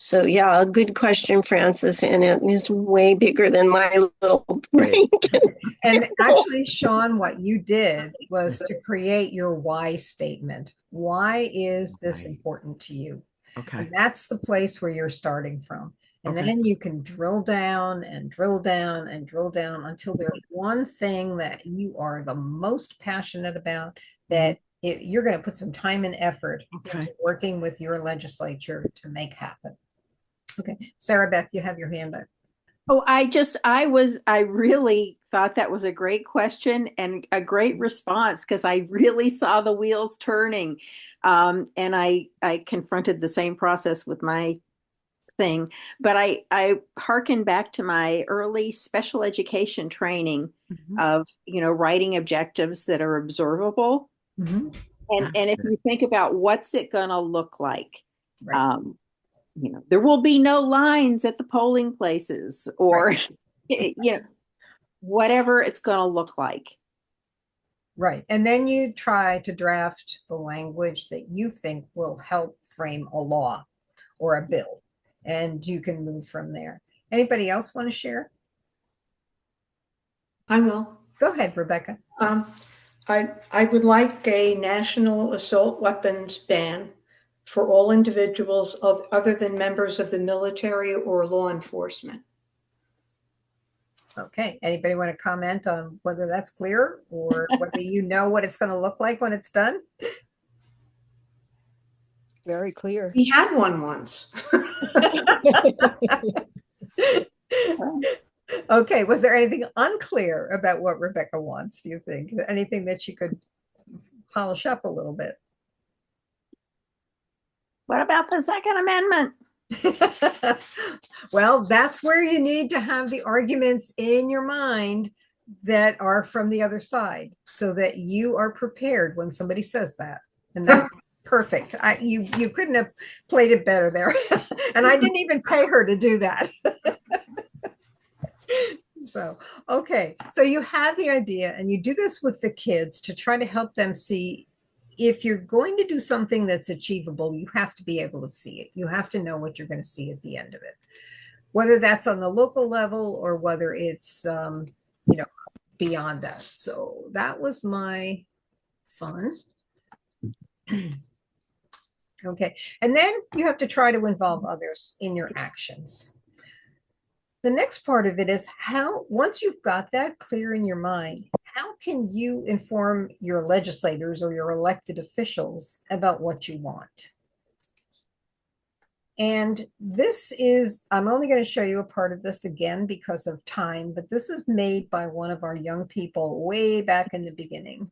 So yeah, a good question, Francis, and it is way bigger than my little brain. And actually, Sean, what you did was to create your why statement. Why is this important to you? Okay. And that's the place where you're starting from. And Okay. then you can drill down and drill down and drill down until there's one thing that you are the most passionate about that you're going to put some time and effort into working with your legislature to make happen. Okay, Sarah Beth, you have your hand up. Oh, I really thought that was a great question and a great response because I really saw the wheels turning. And I confronted the same process with my thing, but I hearken back to my early special education training of, writing objectives that are observable. And if you think about what's it going to look like, there will be no lines at the polling places or, whatever it's going to look like. Right. And then you try to draft the language that you think will help frame a law or a bill, and you can move from there. Anybody else want to share? I will. Go ahead, Rebecca. I would like a national assault weapons ban for all individuals other than members of the military or law enforcement. Okay. Anybody want to comment on whether that's clear or whether you know what it's going to look like when it's done? Very clear. We had one once. Okay. Was there anything unclear about what Rebecca wants, do you think? Anything that she could polish up a little bit? What about the Second Amendment? Well, that's where you need to have the arguments in your mind that are from the other side so that you are prepared when somebody says that. And that's perfect. You couldn't have played it better there. And I didn't even pay her to do that. So, okay. So you have the idea and you do this with the kids to try to help them see if you're going to do something that's achievable, you have to be able to see it. You have to know what you're going to see at the end of it, whether that's on the local level or whether it's, beyond that. So that was my fun. Okay, and then you have to try to involve others in your actions. The next part of it is how, once you've got that clear in your mind, how can you inform your legislators or your elected officials about what you want? And this is, I'm only going to show you a part of this again because of time, but this is made by one of our young people way back in the beginning.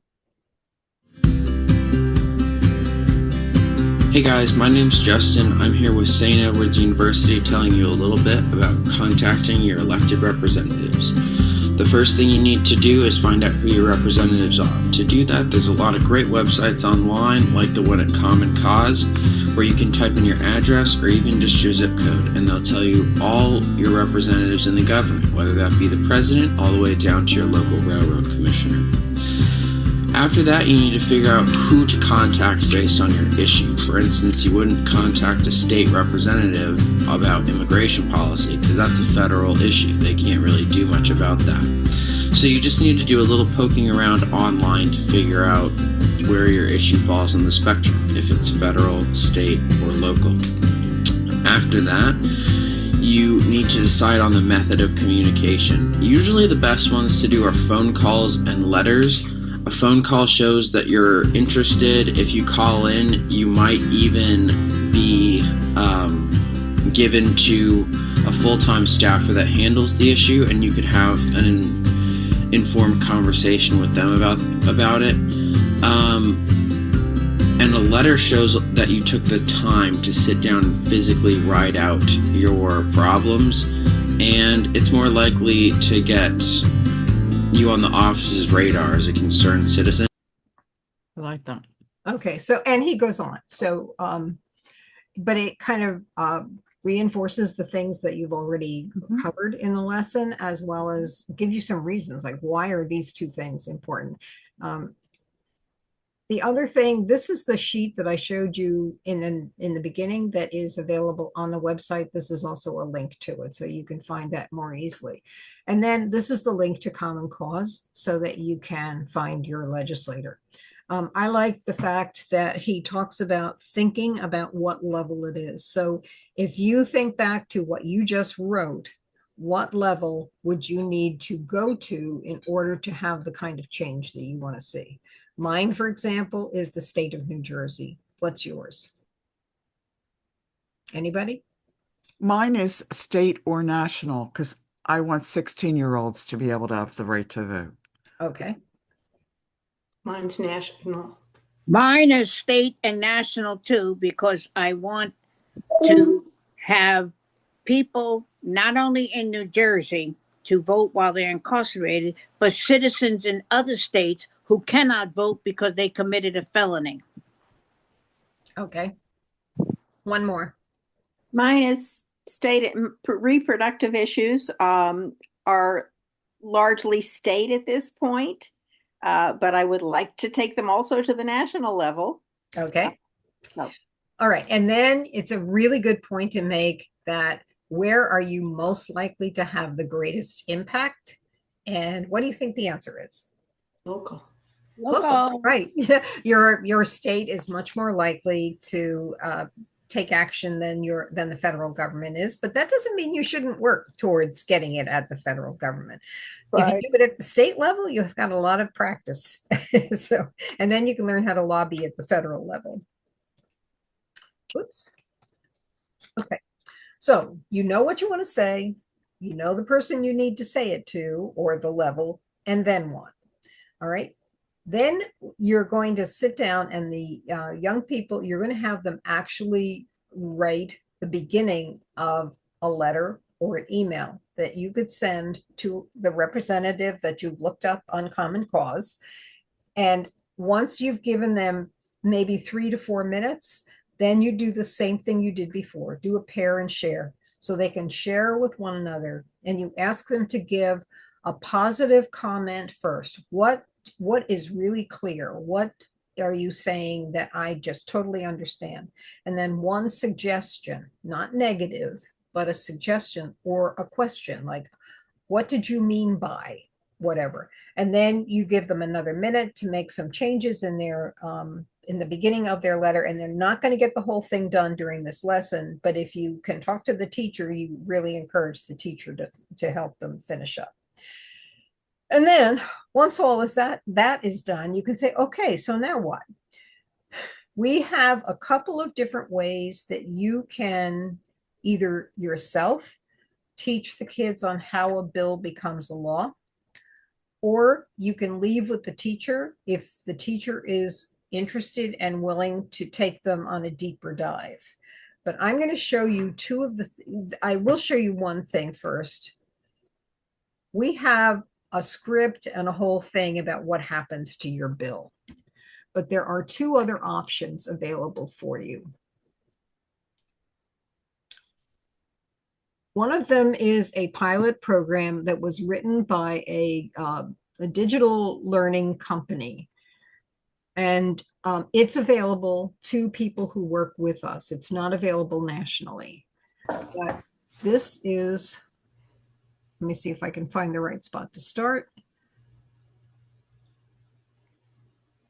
Hey guys, my name's Justin. I'm here with St. Edward's University telling you a little bit about contacting your elected representatives. The first thing you need to do is find out who your representatives are. To do that, there's a lot of great websites online, like the one at Common Cause, where you can type in your address or even just your zip code, and they'll tell you all your representatives in the government, whether that be the president all the way down to your local railroad commissioner. After that, you need to figure out who to contact based on your issue. For instance, you wouldn't contact a state representative about immigration policy because that's a federal issue. They can't really do much about that. So you just need to do a little poking around online to figure out where your issue falls on the spectrum, if it's federal, state, or local. After that, you need to decide on the method of communication. Usually the best ones to do are phone calls and letters. A phone call shows that you're interested. If you call in, you might even be given to a full-time staffer that handles the issue, and you could have an informed conversation with them about it. And a letter shows that you took the time to sit down and physically write out your problems, and it's more likely to get you on the office's radar as a concerned citizen. I like that. Okay, so, and he goes on. So, but it kind of reinforces the things that you've already covered in the lesson, as well as give you some reasons, like why are these two things important? The other thing, this is the sheet that I showed you in the beginning that is available on the website. This is also a link to it, so you can find that more easily. And then this is the link to Common Cause so that you can find your legislator. I like the fact that he talks about thinking about what level it is. So if you think back to what you just wrote, what level would you need to go to in order to have the kind of change that you want to see? Mine, for example, is the state of New Jersey. What's yours? Anybody? Mine is state or national, because I want 16-year-olds to be able to have the right to vote. Okay. Mine's national. Mine is state and national too, because I want to have people not only in New Jersey to vote while they're incarcerated, but citizens in other states who cannot vote because they committed a felony. Okay. One more. Mine is state reproductive issues are largely state at this point, but I would like to take them also to the national level. Okay. All right. And then it's a really good point to make that where are you most likely to have the greatest impact? And what do you think the answer is? Local. Local, right. Your state is much more likely to take action than the federal government is, but that doesn't mean you shouldn't work towards getting it at the federal government. If you do it at the state level, you've got a lot of practice. So, and then you can learn how to lobby at the federal level. Whoops. Okay. So you know what you want to say, you know the person you need to say it to or the level, and then what? All right. Then you're going to sit down and the young people, you're going to have them actually write the beginning of a letter or an email that you could send to the representative that you've looked up on Common Cause. And once you've given them maybe 3 to 4 minutes, then you do the same thing you did before. Do a pair and share so they can share with one another. And you ask them to give a positive comment first. What is really clear? What are you saying that I just totally understand? And then one suggestion, not negative, but a suggestion or a question like, what did you mean by? whatever. And then you give them another minute to make some changes in their in the beginning of their letter, and they're not going to get the whole thing done during this lesson. But if you can talk to the teacher, you really encourage the teacher to help them finish up. And then once all is that is done, you can say, okay, so now what? We have a couple of different ways that you can either yourself teach the kids on how a bill becomes a law, or you can leave with the teacher if the teacher is interested and willing to take them on a deeper dive. But I'm going to show you two of I will show you one thing first. We have a script and a whole thing about what happens to your bill, but there are two other options available for you. One of them is a pilot program that was written by a digital learning company. And it's available to people who work with us. It's not available nationally. But this is, let me see if I can find the right spot to start.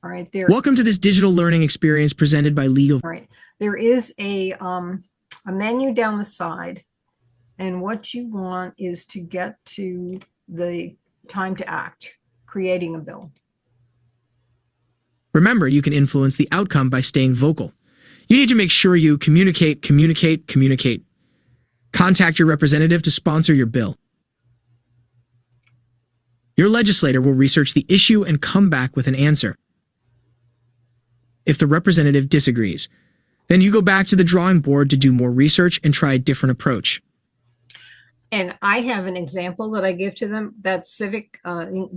All right, there. Welcome to this digital learning experience presented by Legal. All right, there is a menu down the side. And what you want is to get to the time to act, creating a bill. Remember, you can influence the outcome by staying vocal. You need to make sure you communicate. Contact your representative to sponsor your bill. Your legislator will research the issue and come back with an answer. If the representative disagrees, then you go back to the drawing board to do more research and try a different approach. And I have an example that I give to them. That's civic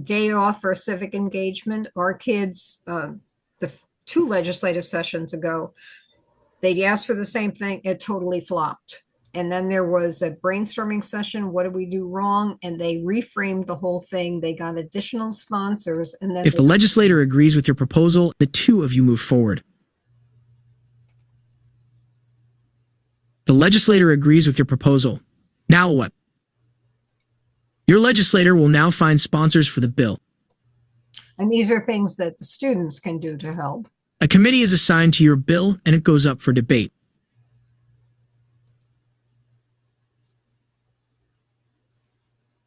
day off for civic engagement. Our kids, the 2 legislative sessions ago, they asked for the same thing. It totally flopped. And then there was a brainstorming session. What did we do wrong? And they reframed the whole thing. They got additional sponsors. And then if the legislator agrees with your proposal, the 2 of you move forward. The legislator agrees with your proposal. Now what? Your legislator will now find sponsors for the bill. And these are things that the students can do to help. A committee is assigned to your bill and it goes up for debate.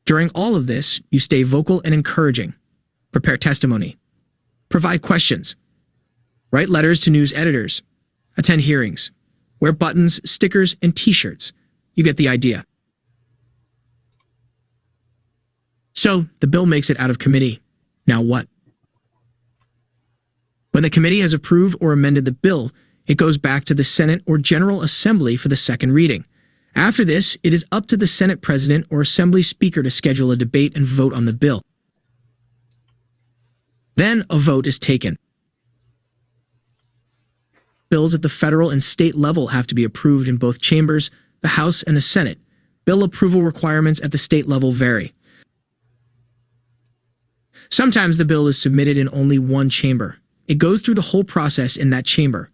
During all of this, you stay vocal and encouraging. Prepare testimony. Provide questions. Write letters to news editors. Attend hearings. Wear buttons, stickers, and t-shirts. You get the idea. So, the bill makes it out of committee. Now what? When the committee has approved or amended the bill, it goes back to the Senate or General Assembly for the second reading. After this, it is up to the Senate President or Assembly Speaker to schedule a debate and vote on the bill. Then a vote is taken. Bills at the federal and state level have to be approved in both chambers, the House and the Senate. Bill approval requirements at the state level vary. Sometimes the bill is submitted in only one chamber. It goes through the whole process in that chamber.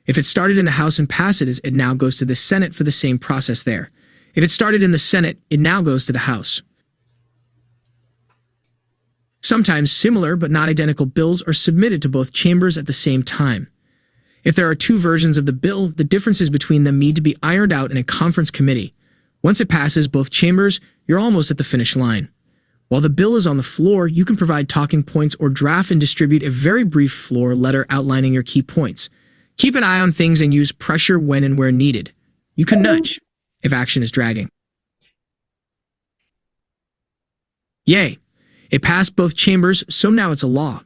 If it started in the House and passes, it now goes to the Senate for the same process there. If it started in the Senate, it now goes to the House. Sometimes similar but not identical bills are submitted to both chambers at the same time. If there are 2 versions of the bill, the differences between them need to be ironed out in a conference committee. Once it passes both chambers, you're almost at the finish line. While the bill is on the floor, you can provide talking points or draft and distribute a very brief floor letter outlining your key points. Keep an eye on things and use pressure when and where needed. You can nudge if action is dragging. Yay! It passed both chambers, so now it's a law.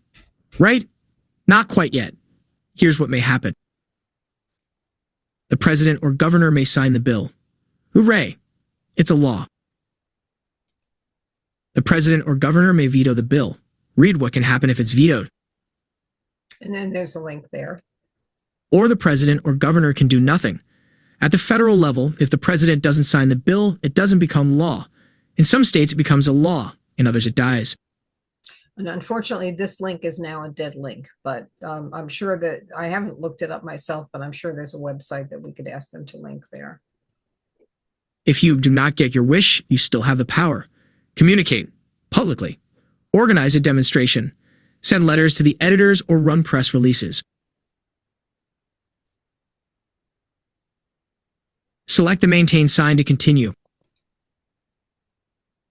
Right? Not quite yet. Here's what may happen. The president or governor may sign the bill. Hooray! It's a law. The president or governor may veto the bill. Read what can happen if it's vetoed. And then there's a link there. Or the president or governor can do nothing. At the federal level, if the president doesn't sign the bill, it doesn't become law. In some states, it becomes a law. In others, it dies. And unfortunately, this link is now a dead link, but I'm sure that I haven't looked it up myself, but I'm sure there's a website that we could ask them to link there. If you do not get your wish, you still have the power. Communicate publicly. Organize a demonstration. Send letters to the editors or run press releases. Select the Maintain sign to continue.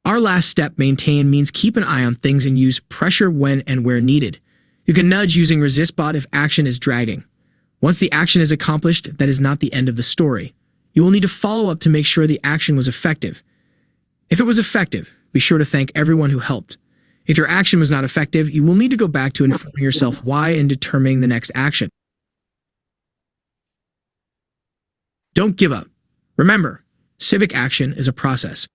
Our last step, Maintain, means keep an eye on things and use pressure when and where needed. You can nudge using ResistBot if action is dragging. Once the action is accomplished, that is not the end of the story. You will need to follow up to make sure the action was effective. If it was effective, be sure to thank everyone who helped. If your action was not effective, you will need to go back to informing yourself why and determining the next action. Don't give up. Remember, civic action is a process.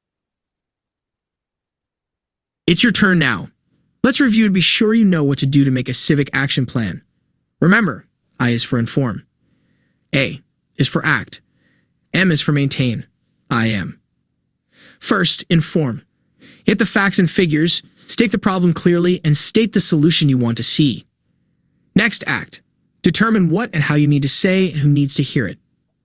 It's your turn now. Let's review to be sure you know what to do to make a civic action plan. Remember, I is for inform. A is for act. M is for maintain. IAM. First, inform. Hit the facts and figures, state the problem clearly, and state the solution you want to see. Next, act. Determine what and how you need to say and who needs to hear it.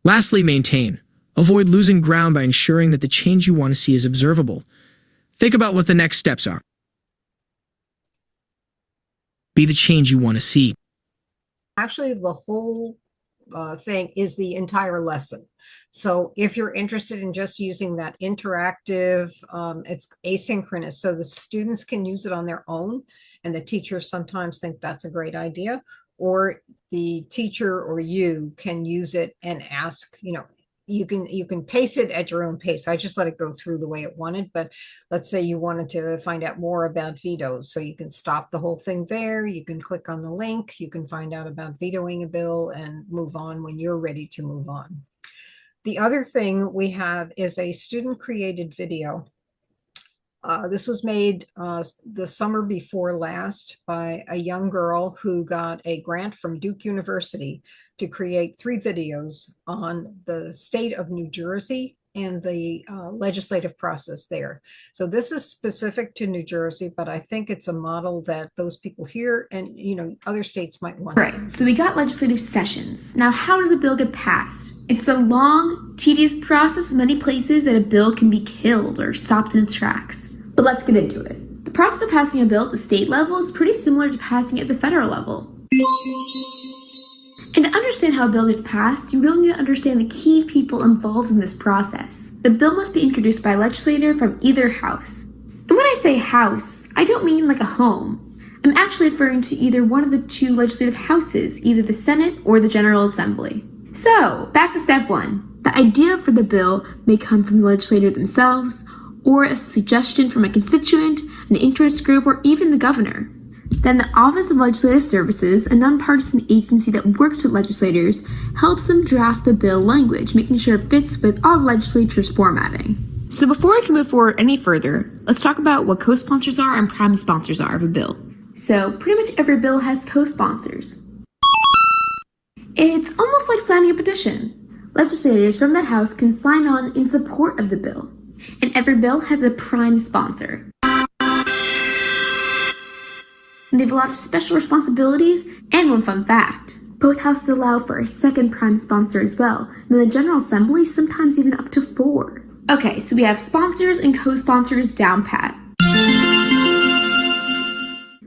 Lastly, maintain. Avoid losing ground by ensuring that the change you want to see is observable. Think about what the next steps are. Be the change you want to see. Actually, the whole thing is the entire lesson. So if you're interested in just using that interactive, it's asynchronous, so the students can use it on their own, and the teachers sometimes think that's a great idea, or the teacher or you can use it and ask, you can pace it at your own pace. I just let it go through the way it wanted, but let's say you wanted to find out more about vetoes. So you can stop the whole thing there. You can click on the link. You can find out about vetoing a bill and move on when you're ready to move on. The other thing we have is a student created video. This was made the summer before last by a young girl who got a grant from Duke University to create 3 videos on the state of New Jersey and the legislative process there. So this is specific to New Jersey, but I think it's a model that those people here and other states might want. Right, so we got legislative sessions. Now, how does a bill get passed? It's a long, tedious process with many places that a bill can be killed or stopped in its tracks. But let's get into it. The process of passing a bill at the state level is pretty similar to passing it at the federal level. And to understand how a bill gets passed, you really need to understand the key people involved in this process. The bill must be introduced by a legislator from either house. And when I say house, I don't mean like a home. I'm actually referring to either one of the 2 legislative houses, either the Senate or the General Assembly. So, back to step 1. The idea for the bill may come from the legislator themselves, or a suggestion from a constituent, an interest group, or even the governor. Then the Office of Legislative Services, a nonpartisan agency that works with legislators, helps them draft the bill language, making sure it fits with all the legislature's formatting. So before we can move forward any further, let's talk about what co-sponsors are and prime sponsors are of a bill. So pretty much every bill has co-sponsors. It's almost like signing a petition. Legislators from that house can sign on in support of the bill. And every bill has a prime sponsor. And they have a lot of special responsibilities, and one fun fact. Both houses allow for a second prime sponsor as well, and the General Assembly sometimes even up to 4. Okay, so we have sponsors and co-sponsors down pat.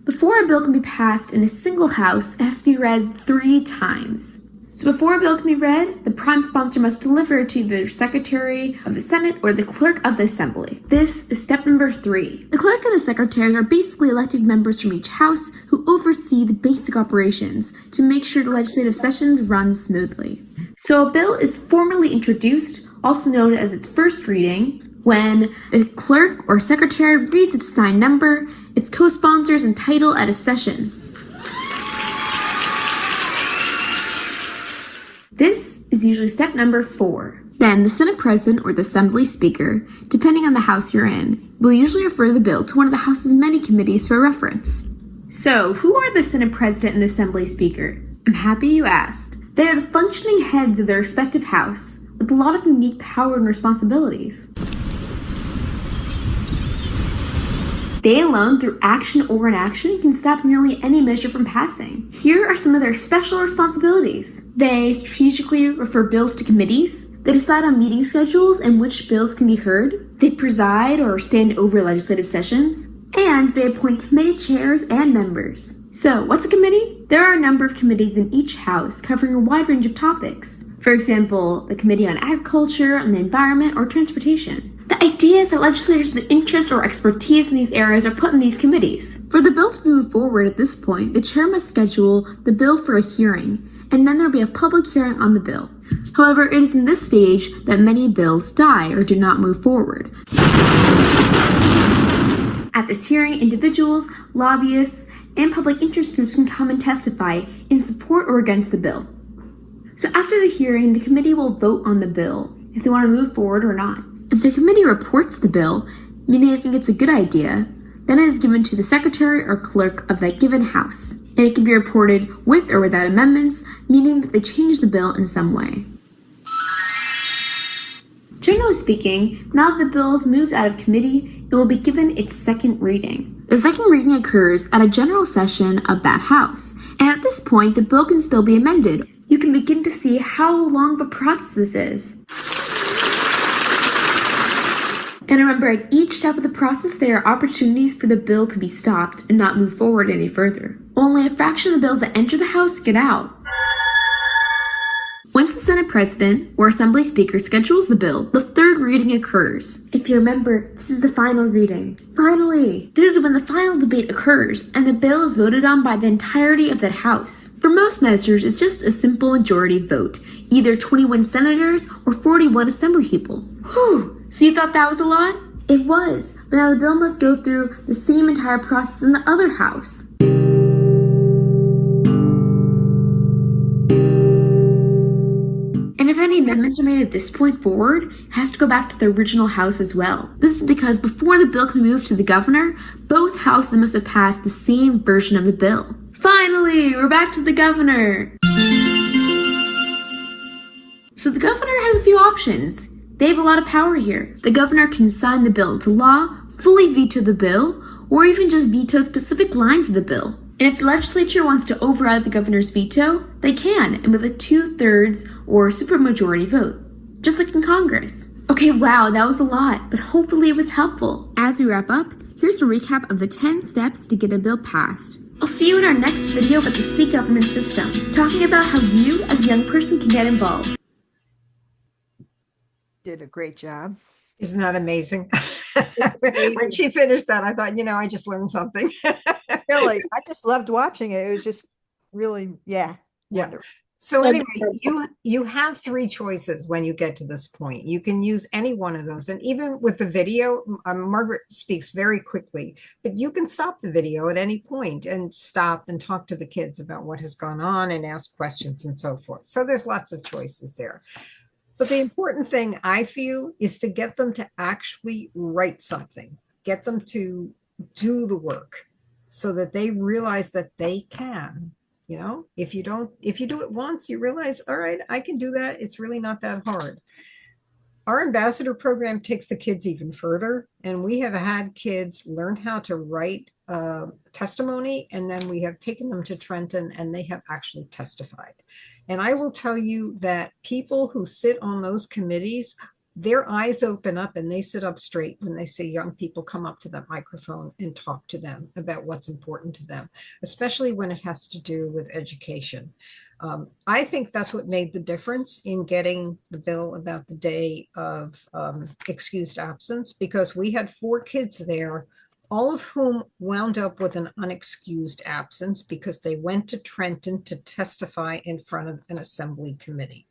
Before a bill can be passed in a single house, it has to be read 3 times. So before a bill can be read, the prime sponsor must deliver it to the Secretary of the Senate or the Clerk of the Assembly. This is step number 3. The clerk and the secretaries are basically elected members from each house who oversee the basic operations to make sure the legislative sessions run smoothly. So a bill is formally introduced, also known as its first reading, when the clerk or secretary reads its assigned number, its co-sponsors, and title at a session. This is usually step number 4. Then the Senate President or the Assembly Speaker, depending on the house you're in, will usually refer the bill to one of the House's many committees for reference. So, who are the Senate President and the Assembly Speaker? I'm happy you asked. They are the functioning heads of their respective house, with a lot of unique power and responsibilities. They alone, through action or inaction, can stop nearly any measure from passing. Here are some of their special responsibilities. They strategically refer bills to committees. They decide on meeting schedules and which bills can be heard. They preside or stand over legislative sessions. And they appoint committee chairs and members. So, what's a committee? There are a number of committees in each house covering a wide range of topics. For example, the Committee on Agriculture, on the Environment, or Transportation. The idea is that legislators with interest or expertise in these areas are put in these committees. For the bill to move forward at this point, the chair must schedule the bill for a hearing, and then there will be a public hearing on the bill. However, it is in this stage that many bills die or do not move forward. At this hearing, individuals, lobbyists, and public interest groups can come and testify in support or against the bill. So after the hearing, the committee will vote on the bill, if they want to move forward or not. If the committee reports the bill, meaning they think it's a good idea, then it is given to the secretary or clerk of that given house. And it can be reported with or without amendments, meaning that they changed the bill in some way. Generally speaking, now that the bill is moved out of committee, it will be given its second reading. The second reading occurs at a general session of that house, and at this point, the bill can still be amended. You can begin to see how long of a process this is. And remember, at each step of the process, there are opportunities for the bill to be stopped and not move forward any further. Only a fraction of the bills that enter the House get out. Once the Senate President or Assembly Speaker schedules the bill, the third reading occurs. If you remember, this is the final reading. Finally! This is when the final debate occurs, and the bill is voted on by the entirety of that House. For most measures, it's just a simple majority vote, either 21 senators or 41 Assembly people. Whew! So you thought that was a lot? It was, but now the bill must go through the same entire process in the other House. And if any amendments are made at this point forward, it has to go back to the original House as well. This is because before the bill can move to the governor, both houses must have passed the same version of the bill. Finally, we're back to the governor. So the governor has a few options. They have a lot of power here. The governor can sign the bill into law, fully veto the bill, or even just veto specific lines of the bill. And if the legislature wants to override the governor's veto, they can, and with a 2/3 or supermajority vote, just like in Congress. Okay, wow, that was a lot, but hopefully it was helpful. As we wrap up, here's a recap of the 10 steps to get a bill passed. I'll see you in our next video about the state government system, talking about how you, as a young person, can get involved. Did a great job. Isn't that amazing? When she finished that, I thought, I just learned something. Really, I just loved watching it. It was just really, yeah. Yeah. So anyway, you have 3 choices when you get to this point. You can use any one of those. And even with the video, Margaret speaks very quickly, but you can stop the video at any point and stop and talk to the kids about what has gone on and ask questions and so forth. So there's lots of choices there. But the important thing, I feel, is to get them to actually write something, get them to do the work so that they realize that they can. If you do it once, you realize, all right, I can do that. It's really not that hard. Our ambassador program takes the kids even further, and we have had kids learn how to write testimony, and then we have taken them to Trenton and they have actually testified. And I will tell you that people who sit on those committees, their eyes open up and they sit up straight when they see young people come up to that microphone and talk to them about what's important to them, especially when it has to do with education. I think that's what made the difference in getting the bill about the day of excused absence, because we had 4 kids there, all of whom wound up with an unexcused absence because they went to Trenton to testify in front of an assembly committee.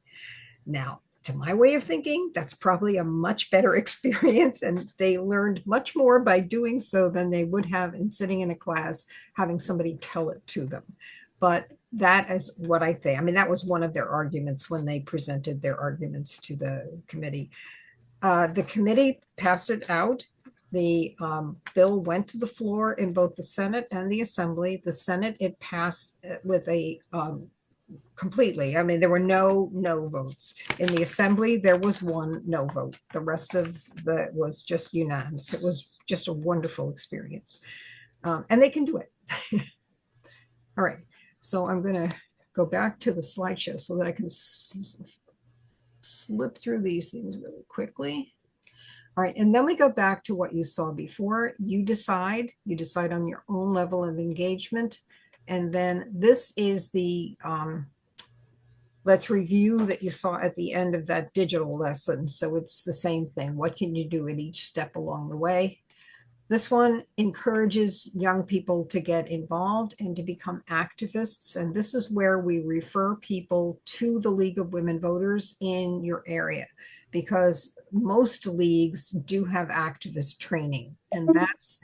Now, to my way of thinking, that's probably a much better experience, and they learned much more by doing so than they would have in sitting in a class having somebody tell it to them. But that is what I think. I mean, that was one of their arguments when they presented their arguments to the committee. The committee passed it out. The bill went to the floor in both the Senate and the Assembly. The Senate, it passed with a completely. I mean, there were no votes. In the Assembly, there was 1 no vote. The rest of the was just unanimous. It was just a wonderful experience. And they can do it. All right. So I'm going to go back to the slideshow so that I can slip through these things really quickly. All right, and then we go back to what you saw before. You decide on your own level of engagement. And then this is the let's review that you saw at the end of that digital lesson. So it's the same thing. What can you do at each step along the way? This one encourages young people to get involved and to become activists. And this is where we refer people to the League of Women Voters in your area, because most leagues do have activist training. And that's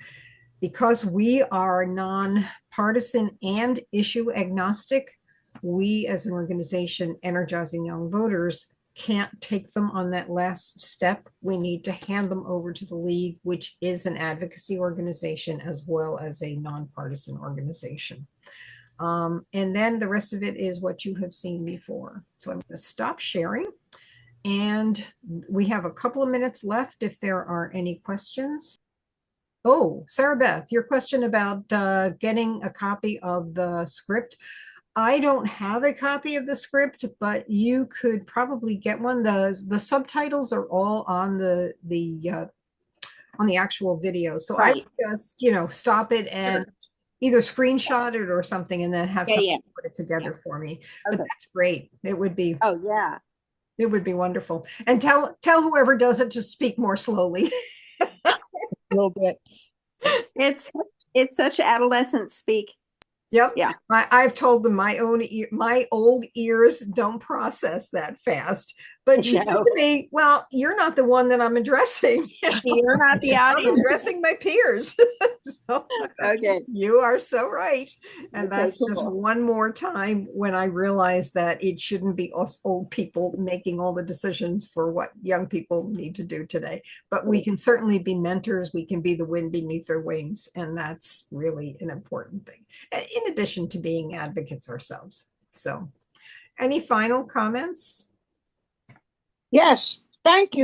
because we are nonpartisan and issue agnostic. We, as an organization energizing young voters, can't take them on that last step. We need to hand them over to the league, which is an advocacy organization as well as a nonpartisan organization. And then the rest of it is what you have seen before. So I'm going to stop sharing. And we have a couple of minutes left if there are any questions. Oh, Sarah Beth, your question about getting a copy of the script. I don't have a copy of the script, but you could probably get one. The subtitles are all on the actual video. So I would just, stop it and either screenshot it or something and then have someone put it together for me. But that's great. It would be it would be wonderful. And tell whoever does it to speak more slowly. A little bit. It's such adolescent speak. Yep. Yeah. I've told them my old ears don't process that fast. But she said to me, well, you're not the one that I'm addressing. You're not the audience. I'm addressing my peers. So, okay. You are so right. And Okay, that's just one more time when I realized that it shouldn't be us old people making all the decisions for what young people need to do today. But we can certainly be mentors. We can be the wind beneath their wings. And that's really an important thing, in addition to being advocates ourselves. So any final comments? Yes, thank you.